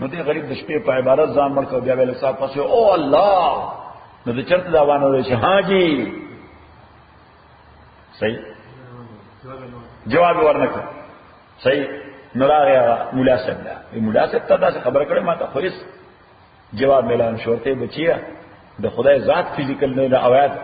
نو دې غریب د شپې په عبادت ځان مړ کو بیا ویل صاحب پاسه او الله نو د چرته دا وانه چې ها جی صحیح جواب ورنکړ صحیح نو راغی مولا صاحب دا مولا صاحب ته دا خبر کړې ما ته خو جواب ملان شورته بچیا د خدای ذات فزیکل نه د آیات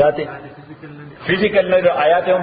ذات فزیکل نه د آیات هم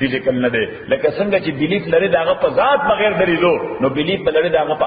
فزیکل نه دی لکه څنګه چې بلیف لري داغه په ذات بغیر دریدو نو بلیف لري داغه په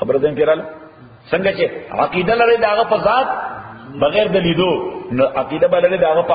خبر ده کېراله څنګه چې عقیده لري داغه په ذات بغیر دلیدو نو عقیده لري داغه په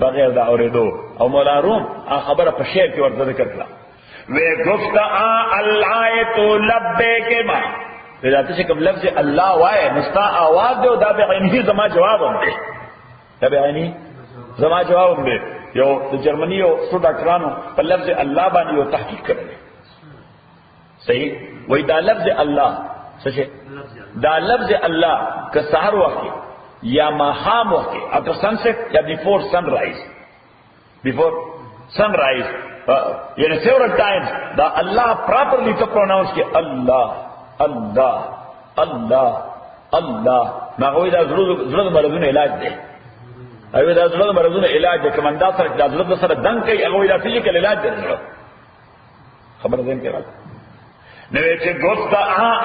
بغیر دا اوریدو او مولا روم خبره په شعر کې ورته ذکر کړه وی گفت اللہ تو لبیک ما ذات سے کم لفظ اللہ وائے مستا آواز دے دا بعینی زما جواب هم دے دا بعینی زما جواب هم دے یو د جرمنی یو څو ډاکټرانو په لفظ الله باندې یو تحقیق کړل صحیح وای دا لفظ الله څه دا لفظ الله که سحر وخت یا ماخام وخت after sunset یا before sunrise before sunrise several times the Allah properly to pronounce ki Allah Allah Allah Allah ما هو دا زړه مرزونه علاج دی او دا زړه مرزونه علاج دی کمندا سره دا زړه سره دنګ کوي هغه دا فزیکل علاج دی خبر ده کې راځي نو چې ګوست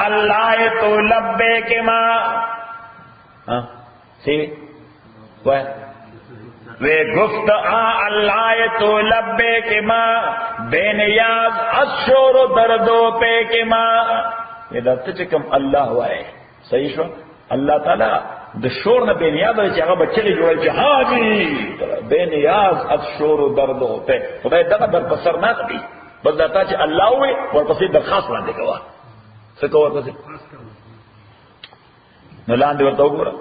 الله تو لبیک ما ها سی وای وے گفت اللہ تو لبے کے ماں بے نیاز اشور و دردو پہ کے ماں یہ درد چکم اللہ ہوا ہے صحیح شو اللہ تعالی د شور نہ بے نیاز ہے کہ بچے لے جوڑے کہ ہاں جی بے نیاز اشور و دردو پہ خدا دغه در پسر نہ دی بس دتا چې الله ہوئے اور پسې درخواست باندې کوا څه کوو ورته نو لاندې ورته وګوره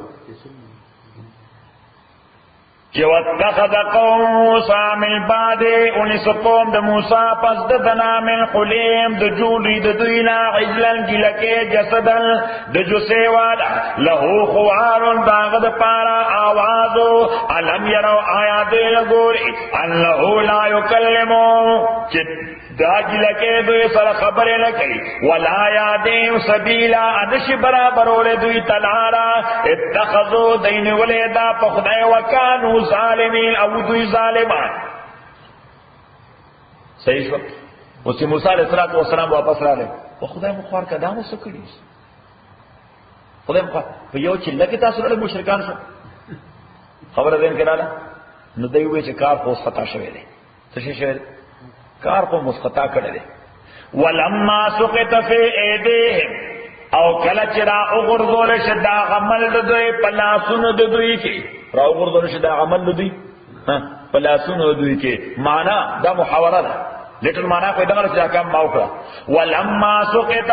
کہ واتخذ قوم موسیٰ من بعد انیس قوم د موسیٰ پس ددنا من خلیم د جوڑی د دوینا عجلن گلکے جسدن د جسے والا لہو خوارن داغد پارا آوازو علم یرو آیا دے لگوری انہو لا یکلمو چت دا گلکے دوی سر خبر لکی ولا یادیم سبیلا ادش برابر اولے دوی تلارا اتخذو دین ولیدا پخدے وکانو ظالمین او دوی ظالمان صحیح شو اسی موسیٰ علیہ السلام واپس را لے و خدای مخوار کا دامو سکڑی خدای مخوار و یو چلکی تاسو لڑے مشرکان شو خبر دین کرالا نو دیوئے چه کار خوص خطا شوئے دے تشی شوئے دے کار کو مسخطا کړی دی ولما سقط فی ایدیهم او کله چې را وګرځول شي دا عمل د دوی په لاسونو د دوی کې را وګرځول شي دا عمل د دوی په لاسونو د دوی کې معنا دا محاوره ده لیکن معنا په دغه ځای کې ما وکړه ولما سقط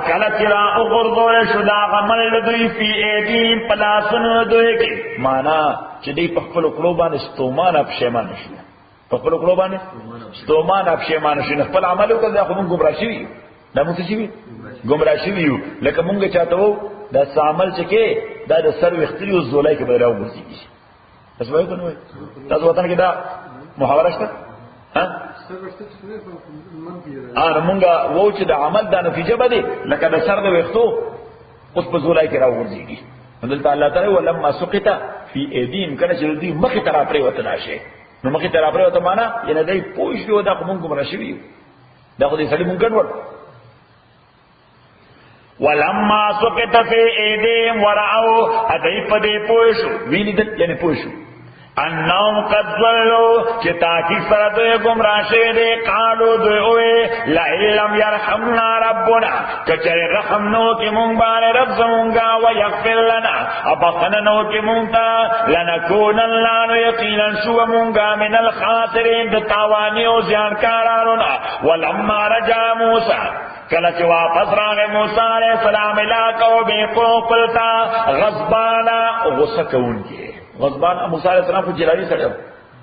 کله چې را وګرځول شي دا عمل د دوی فی ایدیهم په لاسونو د دوی کې معنا چې دوی په خپل کړو باندې ستومان پښیمان شي په خپل کړو باندې ستومان پښیمان شي خپل عملو کوي خو موږ گمراه شي دا موږ څه شي گمراه شي یو لکه موږ چاته وو دا عمل چې کې دا د سر وختلی او زولای کې به راوځي تاسو وایو کنه تاسو وطن کې دا محاوره شته ها موږ وو چې د عمل دا نتیجه بده لکه د سر د وختو اوس په زولای کې راوځي دلته الله تعالی ولما سقط فی ایدین کله چې دوی مخې ته را پرې وته راشه نو مخې ته را پرې وته معنا ینه دای پوښ یو دا کوم ګمرا شوی دا خو دې سړي مونږ ګډوډ ولما سقط فی ایدیهم ورعوا ادای په دې پوښ ویل دې یعنی پوښ انهم قد ضلوا چې تاکي سره دوی گمراه شوي دي. قالوا دوی وې لئن لم يرحمنا ربنا کچره رحم نو کې مونږ باندې رب زمونږه ويغفر لنا ابقنا نو کې مونږ ته لنكونن یقینا شو مونږه من الخاسرین د تاوانی او زیانکارانو نه. ولما رجع موسی کله چې واپس راغی موسی علیہ السلام الی قومه قلتا غضبانا غصه کوونکی. غضبان موسی علیہ السلام کو جلالی سره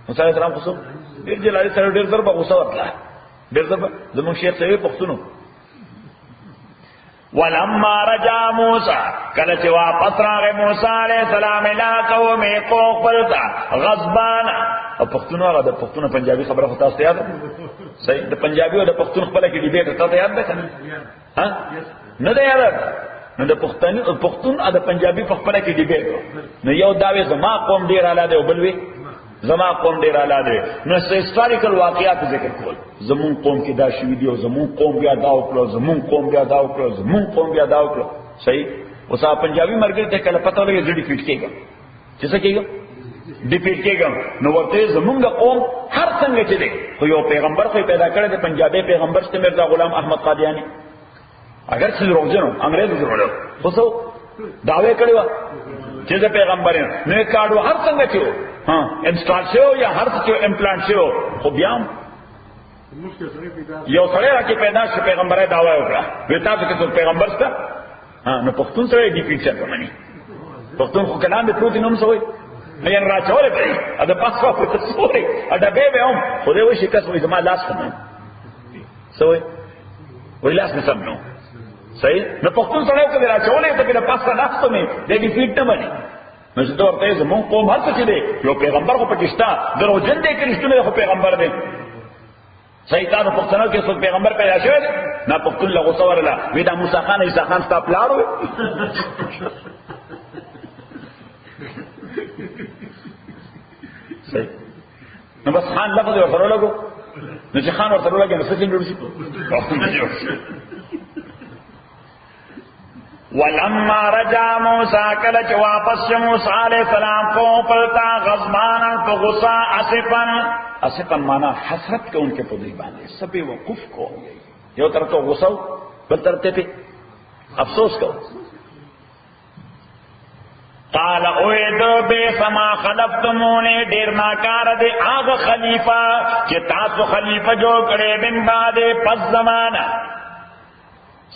موسی علیہ السلام کو ډیر جلالی سره ډیر ضرب غصه وکړه ډیر ضرب زموږ شیخ سوي پښتنو. ولما رجع موسی کله چې واپس راغی موسی علیہ السلام الی قومه قلتا غضبانا. او پښتون هغه د پښتون پنجابي خبره خو تاسو ته یاد صحیح د پنجابي او د پښتون خپل کې ډیبیټ تاسو یاد ده کنه ها نه ده یاد نو د پښتون او د پنجابي په خپل کې ډیبیټ نو یو داوی زما قوم ډیر اعلی دی او بل وی زما قوم ډیر اعلی دی. نو هیستوریکل واقعیات ذکر کول زمون قوم کې دا شوی دی او زمون قوم بیا دا وکړو زمون قوم بیا دا وکړو زمون قوم بیا دا وکړو صحیح. اوس پنجابي مرګ ته کله پته ولګي زړی فیټ کېږي چې څه کېږي ډیپیټ کېږم نو ورته زمونږ قوم هر څنګه چې دی خو یو پیغمبر خو پیدا کړی د پنجابي پیغمبر چې مرزا غلام احمد قادیانی اگر څه روزنو انګريز ضرورت خو څو داوی کړی و چې د پیغمبر نه کاډو هر څنګه چې ها انسټال شو یا هر څه امپلانټ شو خو بیا یو سره راکې پیدا شو پیغمبره داوی وکړه وتا چې پیغمبر څه ها نو پښتون سره ډیپیټ څه کوي پښتون خو کلام به پروت نوم سوې مېن راچولې پرې دا پاسوا په تصوري دا به هم خو دې وشي کس وې زما لاس کوم سوې وې لاس نه سمنو صحیح نو پښتون سره کې راچولې ته کې پاسوا ناستو مې دې دې فیټ نه باندې نو څه ورته زمون قوم هر څه دې یو پیغمبر کو پاکستان درو جن دې کرشتونه خو پیغمبر دې صحیح تاسو پښتنو کې څو پیغمبر پیدا شوی نه پښتون له غوسه ورلا وې دا موسی خان عیسی خان ستا پلارو صحیح نو بس خان لفظ ورسره لګو نو چې خان ورسره لګي نو څه جوړ شي. ولما رجع موسی کله چې واپس موسی علیہ السلام کو پلتا غضبانا فغصا اسفا معنا حسرت کو ان کے پدری باندې سبے وقوف کو یو طرف تو غصہ بل طرف ته افسوس کو. قال اوید بے سما خلفتمونی دیر ناکار دے آغا خلیفہ کہ تاسو خلیفہ جو کرے من بعد پس زمانہ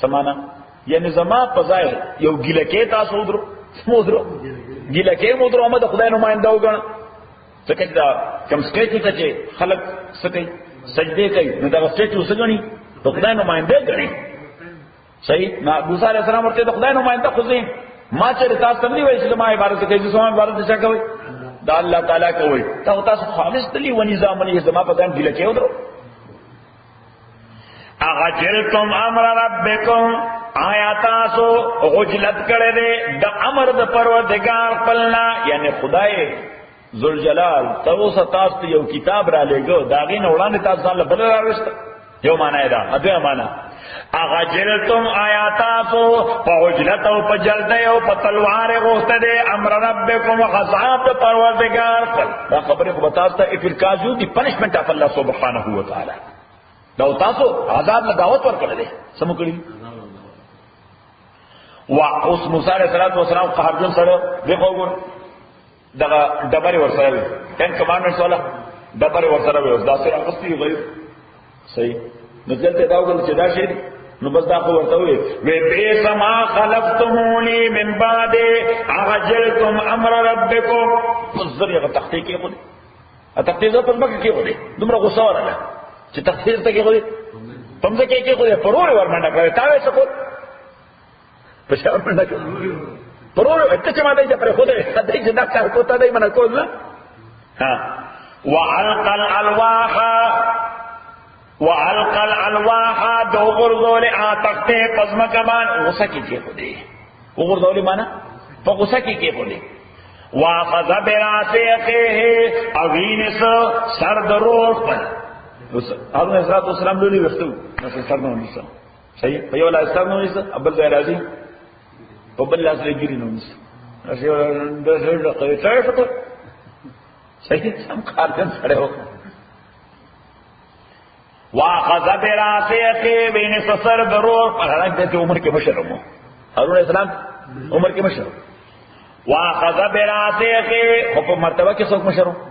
سمانا یعنی زمان پزائے یو گلکے تاسو مدرو گلکے مدرو اما دا خدای نمائندہ ہو گنا سکت دا کم سکیچو تا چے خلق سکی سجدے کئی نو دا سکیچو سگنی دا خدای نمائندہ گنی صحیح نا موسی علیہ السلام ورتے دا خدای نمائندہ خزین ما چر تاسو تم دی وای چې ما عبارت کوي چې سوال عبارت څه کوي دا الله تعالی کوي تاسو خالص دلی و نظام نه زما په ځان دی لکه ودرو. اغجلتم امر ربکم آیا تاسو غجلت کړه دې د امر د پروردگار خپلنا یعنی خدای ذوالجلال تاسو تاسو یو کتاب را لګو داغې نه وړاندې تاسو ځان له بل راوست یو معنی دا اته معنی اغجلتم آیاتاسو پا عجلت و پا جلده و پا تلوار غوسته ده امر ربکم و غصاب ده پروردگار دا خبر کو بتاستا افرکازیو دی پنشمنٹ اف اللہ سبحانہ وتعالی دا تاسو عذاب له دعوت ور کړل سمو کړی وا اوس موسی علیہ السلام قهرجن سره دغه وګور دغه ډبره ور سره ټن کمانډر سره ډبره ور سره وې دا سره اغستی غیر صحیح نو دلته دا وګل چې دا شی نو بس دا خو ورته وي وې به سما خلقتمونی من بعد اغجلتم امر ربکم زریغه تحقیق کې غوډه ا تحقیق په مکه کې غوډه دومره غوسه وراله چې تحقیق ته کې غوډه پمځه کې غوډه پرور ورمنډه کوي تاوې څه کو پښه ورمنډه کوي پرور اته چې ما دې پر خوده دې چې دا کار کوته دې منه کول ها وعلق الالواح دو غرزول آتختے پزمہ کبان غصہ کی کے خودے وہ غرزولی مانا تو غصہ کی کے خودے واخذ براس اخیہ اوینس سرد روح پر حضرت اسرات والسلام لولی وقتو نسل سرد نونیسا صحیح فیو اللہ سرد نونیسا ابل زیر رازی فبل اللہ سلی گیری نونیسا نسل قوی چاہے فکر صحیح سم خارجن سڑے ہو واخذ براسیقی بین سسر ضرور پر حالانکہ دیتے عمر کے مشرم ہو ہارون علیہ السلام عمر کے مشرم واخذ براسیقی حکم مرتبہ کس وقت مشرم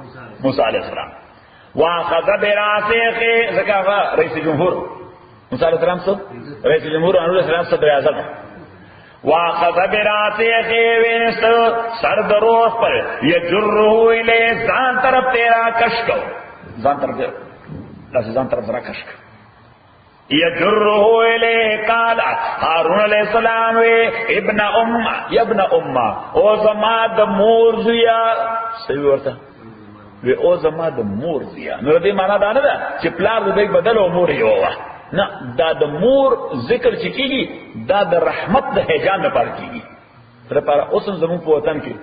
موسیٰ علیہ السلام واخذ براسیقی ذکا رئیس جمہور موسیٰ علیہ السلام سب رئیس جمہور ہارون علیہ السلام صدر اعظم واخذ براسیقی بین سر ضرور پر یجرہ الی زان طرف تیرا کشکو زان طرف تیرا زان طرف ذرا کشک یجرہ الیہ قال ہارون علیہ السلام ابن امہ یا ابن امہ او زما د مور زیا صحیح ورته وی او زما د مور زیا نو دې معنا دا نه ده چې پلار دې بدل او مور یو وا نه دا د مور ذکر چې کیږي دا د رحمت د هجان لپاره کیږي تر لپاره اوس زموږ په وطن کې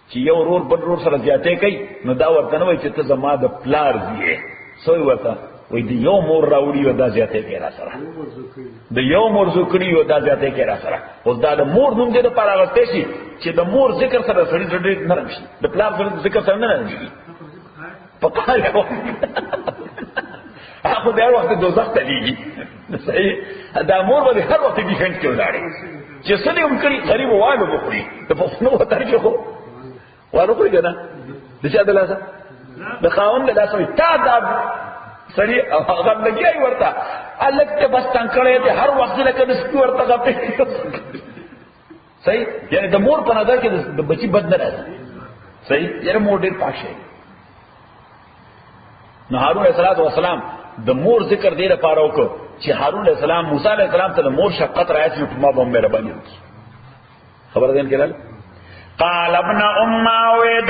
چې یو ورور بل ورور سره زیاتې کوي نو دا ورته نه وایي چې ته زما د پلار زیه سوی ورته وی د یو مور راوړي او دا زیاتې کې را سره د یو مور ذکرې او دا زیاتې کې را سره اوس دا د مور نوم دې لپاره راغلی شي چې د مور ذکر سره سړی ډېر نرم شي د پلار ذکر سره نه نرم شي پکار یو هغه د هر وخت دوزخ ته لیږي صحیح دا مور به هر وخت ډیفنس کې ولاړې چې څه دې هم کړي غریب والو وکړي د پښتنو وطن کې خو والو کوي کنه د چا د لاسه د خاوند د لاسه تا دا سړي هغه لګي ورته الګ ته بس تنکړې ته هر وخت لکه د سپي ورته غپې صحیح یعنی د مور په نظر کې د بچي بد نه راځي صحیح یعنی مور ډېر پاک شي نو هارون علیہ السلام د مور ذکر دی لپاره وکړو چې هارون علیہ السلام موسی علیہ السلام ته د مور شفقت راځي چې ما به مهرباني وکړي خبر ده کېدل قال ابن امه ويد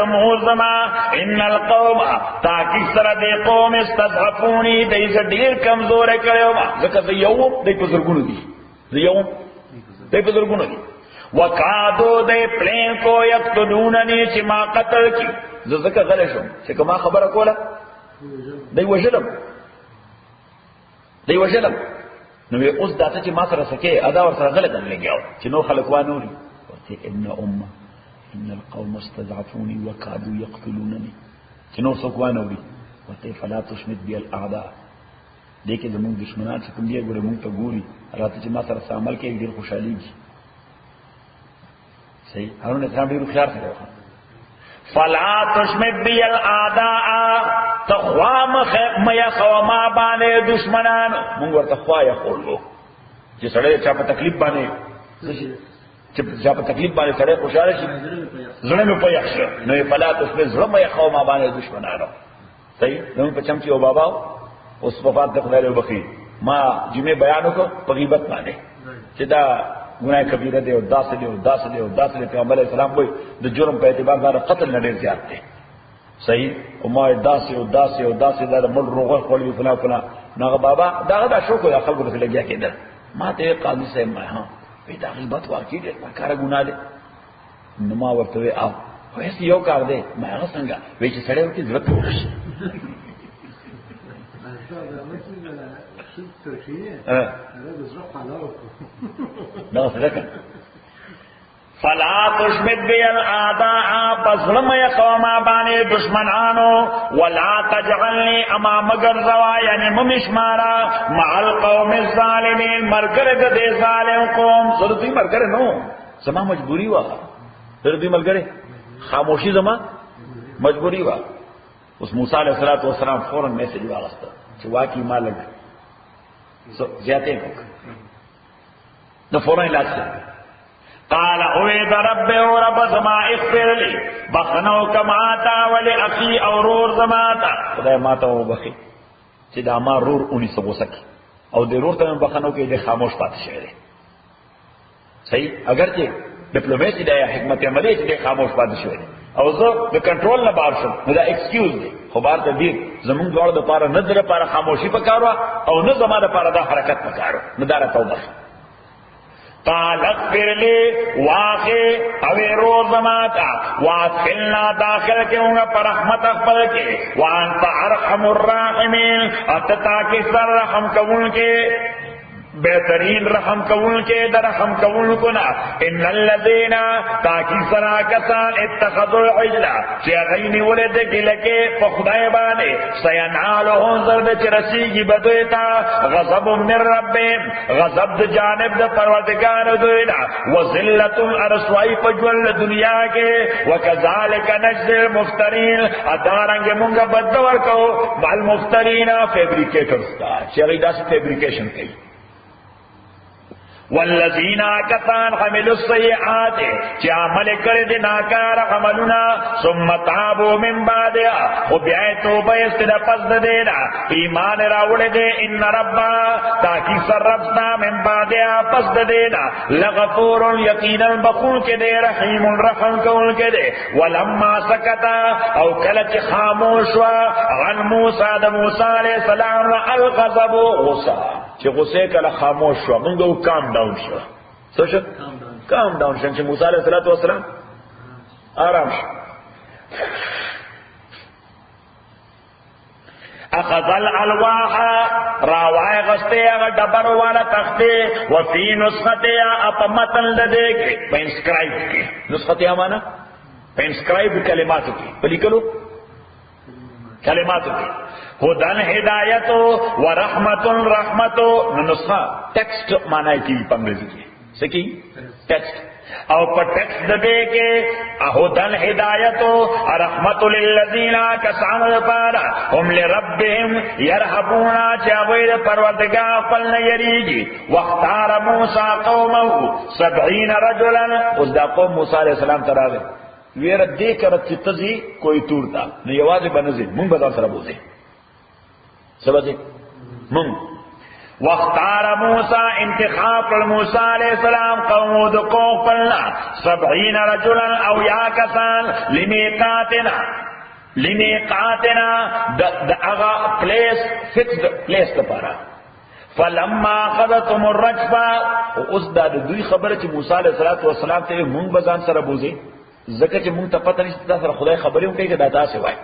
موزما ان القوم تاکي سره د قوم استضعفوني دای ډیر کمزور کړو ما ځکه د یو د بزرګونو دي وکادو د پلان کو یقتلونني چې ما قتل کی ځکه غلې شم چې کما خبره کوله دی وجلم نو اوس داته چې ما سره سکے ادا ور سره غلط لګیاو چې نو خلک وانوري ابن امه ان القوم استضعفوني وكادوا يقتلونني چې نو څوک وانوري وته فلا تشمت بي الاعداء دې کې زموږ دشمنان چې کوم دی ګوره موږ ته ګوري راته چې ما سره عمل کوي ډیر خوشاليږي صحیح هارون اسلام ډیر خیال کړو فلا تشمت بي الاعداء تخوام میا خوما باندې دشمنان موږ ورته خوایا خورلو چې سړی چا په تکلیف باندې چې چا په تکلیف باندې سړی خوشاله شي زړه مې په یخشه نو فلا تشمت زړه میا خوما باندې دشمنانو صحیح نو په چمچي او بابا اوس په فات د خدای وبخي ما جمعه بیان وکړ په غیبت باندې چې دا گناہ کبیرہ دے اور داس دے پیغمبر علیہ السلام کوئی د جرم په اعتبار دا قتل نه ډیر زیات دی صحیح او ما داس دا مړ روغه خپل فلان ناغه بابا دا شو کو خلکو ته لګیا کېدل ما ته قاضي صاحب ما ها په دا غیبت واقع دي کار ګناه دي نو ما ورته او هیڅ یو کار دی ما هغه څنګه وی چې سړیو کې ضرورت ورشي فلا تشمت بي الاعداء بظلم يقوم باني دشمنانو ولا تجعلني امام غرزوا يعني ممشمارا مع القوم الظالمين مرګره د ظالم قوم ضروري مرګره نو زما مجبوری وا ضروري مرګره خاموشي زما مجبوری وا اوس موسی علیہ السلام فورا میسج واغسته چې واقعي مالک زیاته کو نو فورا علاج قال اوید رب و رب زما اغفر لی بخنو کماتا ولی اخی او رور زماتا خدای ماتا و بخی چې دا ما رور اونی سبو سکی او دی رور تا من بخنو که دی خاموش پاتی شعره صحیح اگر چې ڈپلومیسی دا یا حکمت عملی چې دی خاموش پاتی شعره او زه د کنټرول نه بار شم نو دا ایکسکیوز دی خو بار ته دی زمونږ دواړو د پاره نه در پاره خاموشي پکارو او نه زما د پاره دا حرکت پکارو نه دا توبه قال اغفر لي واقع او روز ماتا وادخلنا داخل کیونگا پر رحمت اخبر کے وانت ارحم الراحمین اتتا کی سر رحم کون کے بہترین رحم کون کے در رحم کون کنا ان الذین تاکی سرا کسان اتخذوا العجل چیغین ولد گلکے پخدای بانے سینعالہم زرد چرسیگی بدویتا غضب من ربیم غضب د جانب د پروردگار دوینا وذلت ارسوائی پجول دنیا کے وکذالک نجزی المفترین ادارنگ منگا بدور کو بالمفترین فیبریکیٹرز کا چیغی دا سے فیبریکیشن کی والذین کسان حملوا السیئات چی عمل کرد ناکار عملنا ثم تابوا من بعدها و بیائی توبہ استد پس دینا ایمان راوڑ دے ان ربا تاکی سر ربنا من بعدها پس دینا لغفور یقینا بخون کے دے رحیم رحم کون کے دے ولما سکتا او کلچ خاموش عن موسیٰ دا موسیٰ علیہ السلام الغضب غصہ چی غصے کل خاموش شو منگو کام ڈاؤن شو سو شو کام ڈاؤن شو چی موسیٰ علیہ السلام آرام شو اخذ الالواح راوائے غستے اگر ڈبر والا تختے وفی نسختے اپا متن لدے کے پہ انسکرائب کے نسختے مانا پہ انسکرائب کلماتو کی پلی کلو کلماتو کی ہدن ہدایتو و رحمت رحمتو نسخہ ٹیکسٹ مانا کی پنگریزی کی سکی ٹیکسٹ او پر ٹیکسٹ دے کے ہدن ہدایتو رحمت للذین کسان پارا ہم لربہم یرحبونا چاوید پروردگار فلن یریگی واختار موسیٰ قومہ 70 رجلا اس دا قوم موسیٰ علیہ السلام تراغے ویر دے کرت چی تزی کوئی تورتا نیوازی بنزی من بدر سر بوزی سبزی من واختار موسیٰ انتخاب موسیٰ علیہ السلام قومود قوم پلنا 70 رجلا او یا کسان لمیقاتنا دا اغا پلیس فکسڈ پلیس دا پارا فلما قضتم الرجفہ اس دا دوی خبر چی موسیٰ علیہ السلام تے من بزان سر بوزی زکر چی من تا پتہ نہیں سر خدای خبریوں کئی کہ داتا سے وائی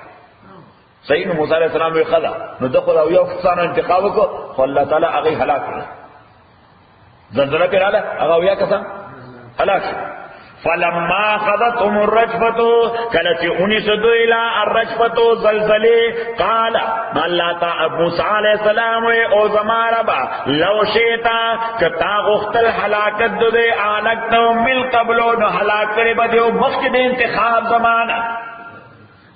صحیح نو موسیٰ علیہ السلام وی خدا نو دخل او یو کسان انتقاب کو خو اللہ تعالیٰ اغی حلاک کرا زلزلہ پر آلہ اغا یا کسان حلاک فلما خذتهم الرجفة کلچی انیس دویلا الرجفة زلزلے قال اللہ تا موسیٰ علیہ السلام وی او زماربا لو شیطا کتا غختل حلاکت دو دے آلکتو مل قبلو نو حلاک کرے بدیو مخد انتخاب زمانہ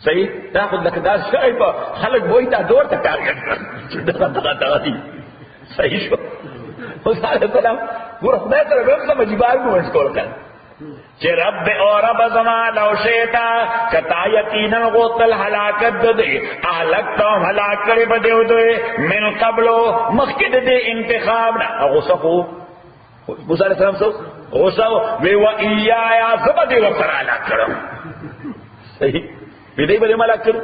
صحیح دا خود لکدار شای پا خلق بوئی تا دور تا ٹارگٹ دقا دی صحیح شو موسیٰ علیہ السلام گورا خدای تر بیم سا مجیبار کو منشکول کر چه رب او رب زمان لو شیطا کتا یقینا غوطل حلاکت دے احلکتا ہم حلاک کرے بدے دے من قبلو مخید دے انتخابنا غصہ خو موسیٰ علیہ السلام سو غصہ وی و ایایا زبدے وقت حلاک کرو صحیح بدے بدے ملاک کرو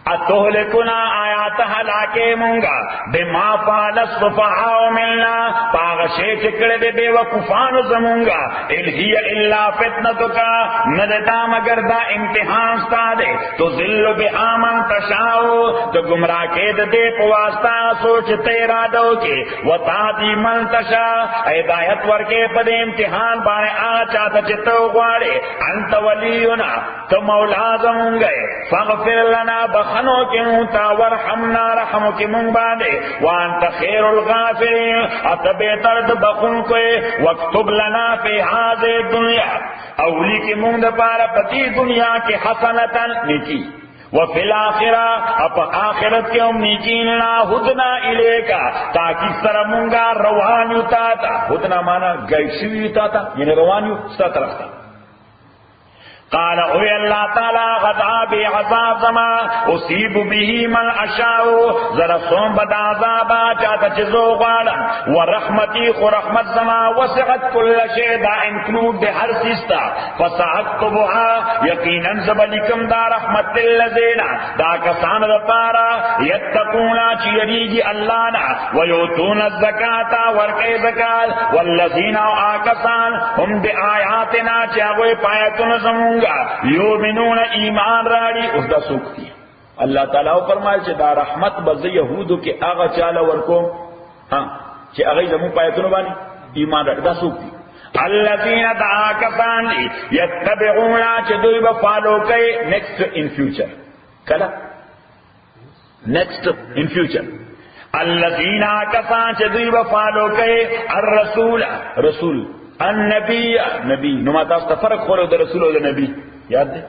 اتہلکنا آیات حلاکے مونگا بما فعل السفہاء منا پاغشے چکڑے دے بے وقفان زمونگا الہی الا فتنتکا ندتا مگر دا امتحان ستا دے تو ذل بہا من تشاؤ تو گمراہ کے دے پواستا سوچ تیرا دو کے وطاتی من تشا ہدایت ورکے پدے امتحان بانے آچاتا چتو گوارے انت ولینا تو مولا زمونگے فاغفر لنا بخنو کی مونتا ورحمنا رحمو کی مونگ باندے وانت خیر الغافرین اتبیترد بخن کوئے واکتب لنا فی حاضر دنیا اولی کی مونگ پارا پتی دنیا کی حسنتا نیکی وفی الاخرہ اپا آخرت کے ام نیکیننا ہدنا الیکا تاکی سر مونگا روانیو تاتا ہدنا مانا گیشویو تاتا یعنی روانیو ستا طرف تا قال اوی اللہ تعالی غضابی عذاب زما اصیب به من اشاؤ ذرا سوم بدا عذابا چاہتا چیزو غالا ورحمتی خو رحمت زما وسعت کل شیء دا انکلوڈ دے ہر سیستا فساکتبها یقینا زبلکم دا رحمت اللذین دا کسان دا پارا یتقونا چیریگی اللہ نا ویوتون الزکاة ورکی زکاة والذین آکسان ہم بے آیاتنا چاہوے پایتون زمون یومنون ایمان راڑی اس دا سوکتی اللہ تعالیٰ فرمائے چھے دا رحمت بز یہودو کے آغا چالا ورکو ها چې هغه زموږ پایتونه باندې ایمان راځي دا څوک دي الذين دعاكفان يتبعون چې دوی به فالو کوي next in future کله next in future الذين كفان چې دوی به فالو کوي الرسول رسول النبي نبی نو ما تاسو ته فرق خورو د رسول او د نبی یاد دی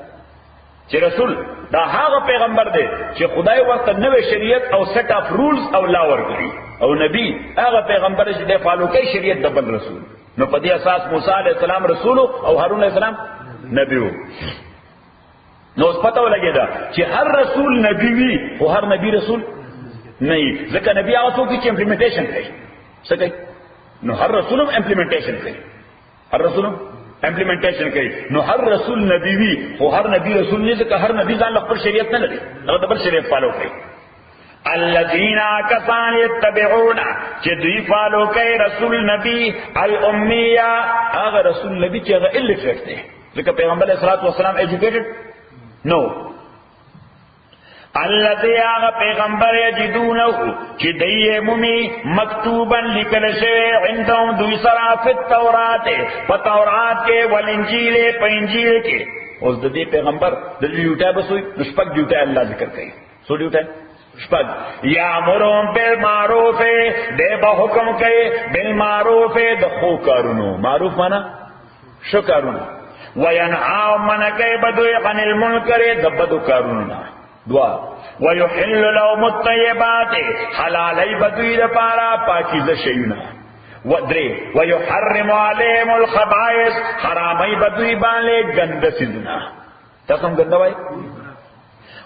چې رسول دا هغه پیغمبر دی چې خدای ورته نوې شریعت او سیټ اف رولز او لا ورکړي او نبی هغه پیغمبر چې د فالو کوي شریعت د بل رسول نو په دې اساس موسی علیہ السلام رسول او هارون علیہ السلام نبی وو نو اوس پته ولګی دا چې هر رسول نبی وي او هر نبی رسول نه وي ځکه نبی هغه څوک چې امپلیمنټیشن کوي څه کوي نو هر رسول هم امپلیمنټیشن کوي هر رسول هم امپلیمنټیشن کوي نو هر رسول نبی وي او هر نبی رسول نه ځکه هر نبی ځان خپل شریعت نه لري هغه د بل شریعت فالو کوي الذين كفان يتبعون چې دوی فالو کوي رسول نبی الاميه هغه رسول نبی چې هغه الټریټ دی ځکه پیغمبر علیه الصلوۃ والسلام ایجوکیټډ نو الذي هغه پیغمبر یجدونه چې دی مومي مکتوبا لیکل شوی عندهم دوی سره په تورات په تورات کې ول انجیل په انجیل کې اوس د دې پیغمبر د ډیوټه بسوي نشپک ډیوټه الله ذکر کوي سو ډیوټه شپږ یامرون بالمعروف دې به حکم کوي بالمعروف د خو کارونو معروف معنا شو کارونو وینها من کوي بدوی عن المنکر د بدو کارونو دعا ويحل لهم الطيبات حلالي بدوی لپاره پاکیزه شیونه ودري ويحرم عليهم الخبائث حرامي بدوی باندې ګنده سيزونه تاسو ګنده وای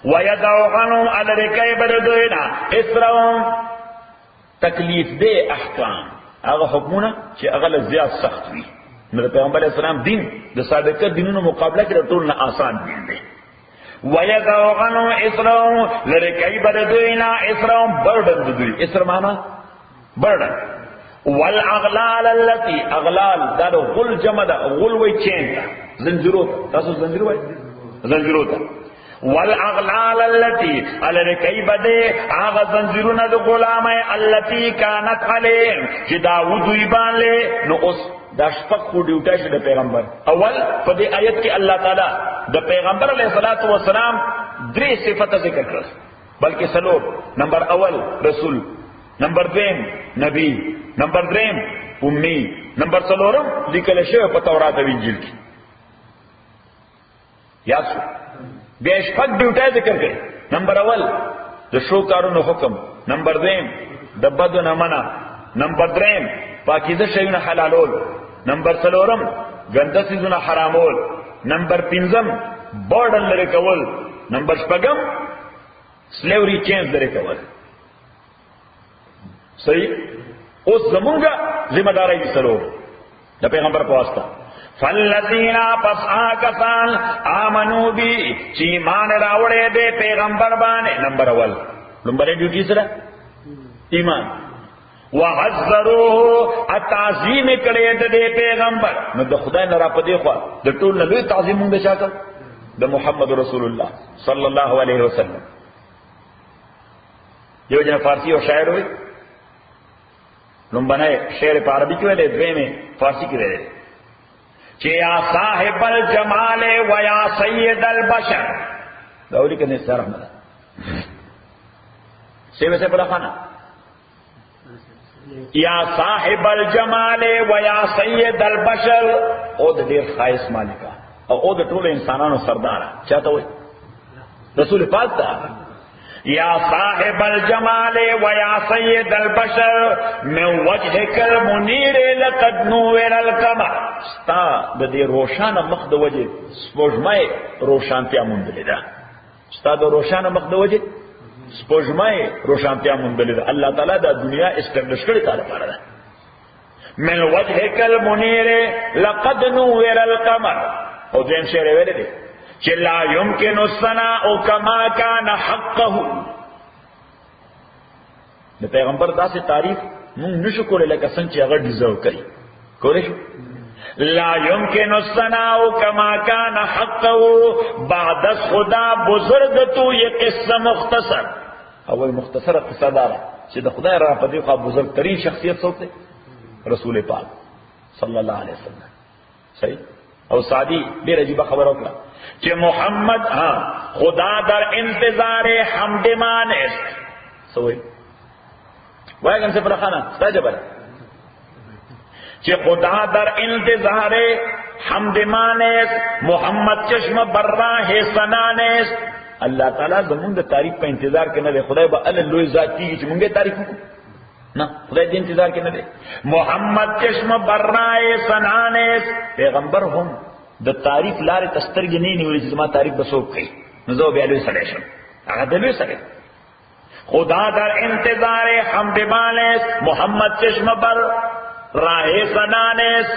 ويدعو عنهم على ركاي بدوینا اسرهم تکلیف دے احکام هغه حکمونه چې هغه زیات سخت وي نو پیغمبر اسلام دین د سابقه دینونو مقابله کې ټول نه آسان دي ويدعو عنهم اسرهم لركاي بدوینا اسرهم بردن دوی اسر معنا بردن والاغلال التي اغلال دا غل جمع دا غل وای چین زنجیرو تاسو زنجیر وای زنجیرو والاغلال التي على ركيب ده اغه زنجیرونه د غلامه التي كانت عليهم چې داوود ایبان له نو اوس دا شپږ کو ډیوټه شه د پیغمبر اول په دې آیت کې الله تعالی د پیغمبر علیه الصلاۃ والسلام درې صفات ذکر کړل بلکې سلور نمبر اول رسول نمبر 2 نبی نمبر 3 امی نمبر 4 لیکل شوی په تورات او انجیل کې یاد شو بیا شپږ ډیوټه ذکر کړي نمبر اول د شو کارونو حکم نمبر 2 د بدو نه منع نمبر 3 پاکیزه شیونه حلالول نمبر 4 ګنده سيزونه حرامول نمبر 5 بورډن لري کول نمبر 6 سلیوري چینج لري کول صحیح اوس زمونږه ذمہ داري سره د پیغمبر په واسطه فالذین پس آکسان آمنو بی چی ایمان راوڑے دے پیغمبر بانے نمبر اول نمبر ڈیوٹی سرا ایمان وحذروه التعظیم کرے دے پیغمبر نو د خدای نه را پدې خو د ټول نه لوی تعظیم مونږ شاته د محمد رسول الله صلی الله علیه وسلم یو جن فارسی او شاعر وي لومبنه شعر په عربي کې ویلې دویمه فارسی کې ویلې چې یا صاحب الجمال و یا سید البشر داولی کنه سره رحمت سیوه سے بڑا خانہ یا صاحب الجمال و یا سید البشر او د ډیر خاص مالکا او د ټول انسانانو سردار چاته وي رسول پاک ته یا صاحب الجمال و یا سید البشر من وجهک المنیر لقد نور القمر ستا د دې روشانه مخ د وجه سپوږمۍ روشانتیا مونږ ده ستا د روشانه مخ د وجه سپوږمۍ روشانتیا مونږ ده الله تعالی د دنیا استبلش کړی تعالی لپاره ده من وجهک المنیر لقد نور القمر او دیم شعر ویل دي چې لا يمكن الثناء كما كان حقه د پیغمبر داسې تعریف مونږ نشو کولای لکه څنګه چې هغه ډیزرو کوي کولای شو لا يمكن الثناء كما كان حقه بعد خدا بزرگ تو یہ قصه مختصر اول مختصر قصه دارا چې د خدای را په دې خوا بزرګ ترین شخصیت څوک دی؟ رسول پاک صلی الله علیه وسلم. صحیح. او سعدی ډېر عجیب خبر وکړه چې محمد خدا در انتظار حمد مانست. سوې وایګم څه پر خانه استاجبل چې خدا در انتظار حمد مانست محمد چشم براه سنانست. الله تعالی زمونږ د تعریف په انتظار کې نه دی. خدای به ال لوی ذات کیږي چې مونږه تعریف وکړو؟ نه، خدای دې انتظار کې نه دی. محمد چشم برای سنانس، پیغمبر هم د تعریف لارې تسترګې نه نیولې چې زما تعریف به څوک کوي. نو زه بیا لوی سړی شم. هغه د لوی سړی. خدا در انتظار حمد مانس محمد چشم بر راه سنانس.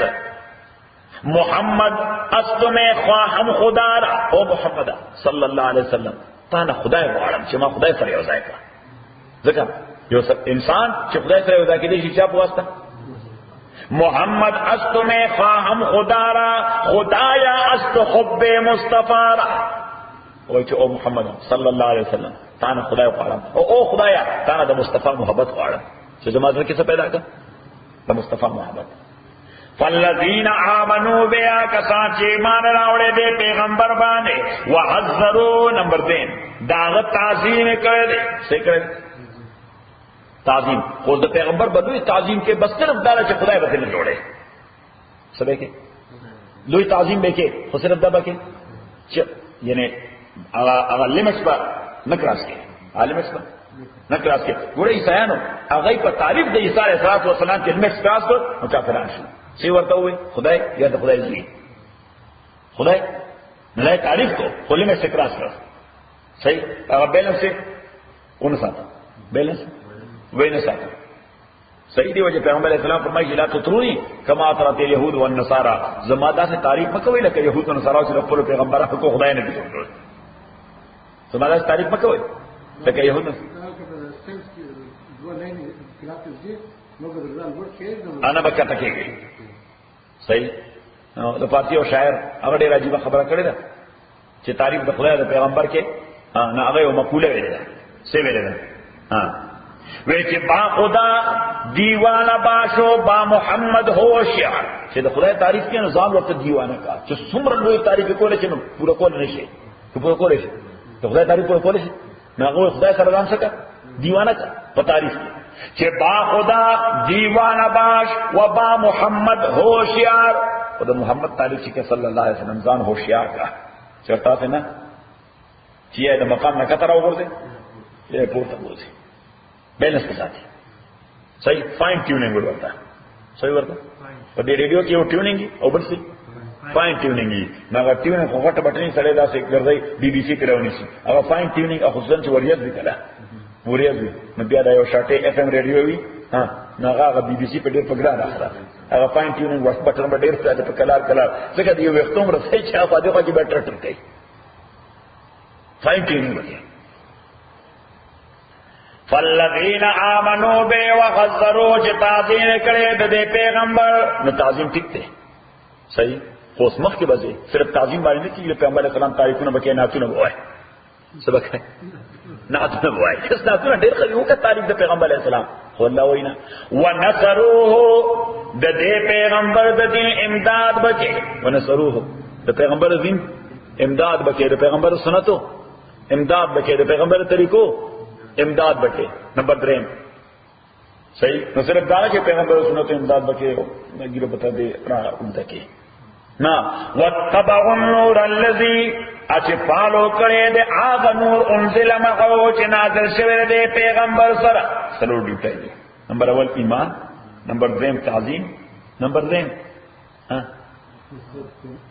محمد است میں خواہم خدا را، او محمد صلی اللہ علیہ وسلم تا نه خدای غواړم چې ما خدای سره یو ځای کړه. ځکه یو انسان چې خدای سره یو ځای کېدی شي چا په واسطه؟ محمد است میں خواہم خدا را، خدایا است حب مصطفی را. وای چې او محمد صلی الله علیه وسلم تا نه خدای غواړم، او خدایا تا نه د مصطفی محبت غواړم چې زما زړه کې څه پیدا کړه؟ د مصطفی محبت. فالذین آمنوا بیا کسان چې ایمان راوړې دې پیغمبر باندې وحذروا نمبر 3 داغه تعظیم کړی دی. څه کړی؟ تعظیم. خو د پیغمبر په لوی تعظیم کې بس صرف دا چې خدای به نه جوړي. څه به کې لوی تعظیم به کې خو صرف دا به کې چې یعنی هغه لیمټس به نکراس کې عالمس به نکراس کې ګوره عیسایانو هغه په تعریف د عیسی علیه السلام کې لیمټس کراس کړ او کافرانو شو. سی ورته وي خدای یا د خدای زوی خدای نه تعریف کو خلی میں سکراس کر صحیح. هغه بیلنس اون ساته بیلنس وینه ساته صحیح دی. وجه پیغمبر علیہ السلام فرمایي لا تطرونی کما اطرت اليهود والنصارى. زماده سے تعریف مکوئ لکه يهود او نصارا چې خپل پیغمبرانو کو خدای نه دي جوړ. زماده سے تعریف مکوئ لکه يهود انا بکته کېږي. صحیح. د فارسی او شاعر هغه ډېر عجیب خبره کړې ده چې تعریف د خدای د پیغمبر کې نه هغه یو مقوله ویلې ده. څه ویلې ده؟ وی چې با خدا دیوانه باشو با محمد هوشیار. چې د خدای تعریف کې نظام ورته دیوانه کا چې څومره لوی تعریف کوله چې پوره کول نشي. چې پوره کول شي د خدای تعریف پوره کول شي نه هغه خدای سره ځان څخه دیوانه کا په تعریف کې چې با خدا دیوانه باش و با محمد ہوشیار. خدا محمد تعریف چې صلی الله علیه وسلم ځان ہوشیار کا چرته نه چې د مقام نه کتر وګورځي یې پورته وګورځي بیلنس کے ساتھ. صحیح. فائن ٹیوننگ ورته صحیح ورته په دې ریډیو کې یو ټیوننګ او بل څه فائن ټیوننګ نه هغه ټیوننګ خو غټه بټنی سره داسې ګرځي بي بي سي کراونی شي. هغه فائن ټیوننګ خصوصا چې وریاض دي کله وریاض وي نو بیا دا یو شاټه اف ام ریډیو وي نو هغه بي بي سي په ډېر پګران اخره هغه فائن ټیوننګ واسط بټن په ډېر څه په کلار ځکه دی یو وختوم رسې چې هغه دغه کې بیٹر ټر کوي فائن ټیوننګ وکړي. فالذین آمنوا به وحذروا چې تعظیم کړي د پیغمبر نو تعظیم ټیک دی. صحیح. خو اوس مخکې به صرف تعظیم باندې نه کېږي. پیغمبر اسلام تعریفونه به کې نعتونه وایي سبق نعتونه وایي چې نعتونه ډېر ښه وکړه تعریف د پیغمبر علیه السلام خو الله وایي نه ونصروه د دې پیغمبر د دین امداد بکې ونصروه د پیغمبر دین امداد بکې د پیغمبر سنتو امداد بکې د پیغمبر طریقو امداد بکے. نمبر 3 صحیح. نو صرف دانا کہ پیغمبر سنت امداد بکے گیرو بتا دے را امدہ کے نا واتبعوا النور الذی اچ فالو کرے دے آغا نور انزل مغو چ نازل شوی دے پیغمبر سره سلو ډیوټای دے. نمبر 1 ایمان، نمبر 2 تعظیم، نمبر 3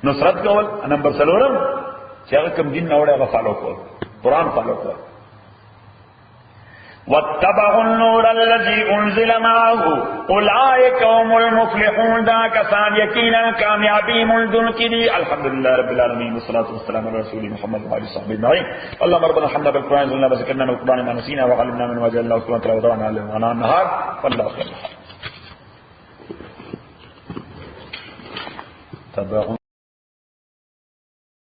نصرت کول، نمبر 4 چې هغه کوم دین نه وړي هغه فالو کول قرآن فالو کول. واتبعوا النور الذي انزل معه اولئك هم المفلحون. دا کسان یقینا کامیابی ملدن کی دی. الحمدللہ رب العالمین والصلاة والسلام علی رسول محمد وعلى آله وصحبه اجمعین. اللهم ربنا حمدنا بالقرآن وزلنا وذكرنا من القرآن ما نسينا وعلمنا من وجه الله سبحانه وتعالى ودعنا عليه وانا النهار والله خير.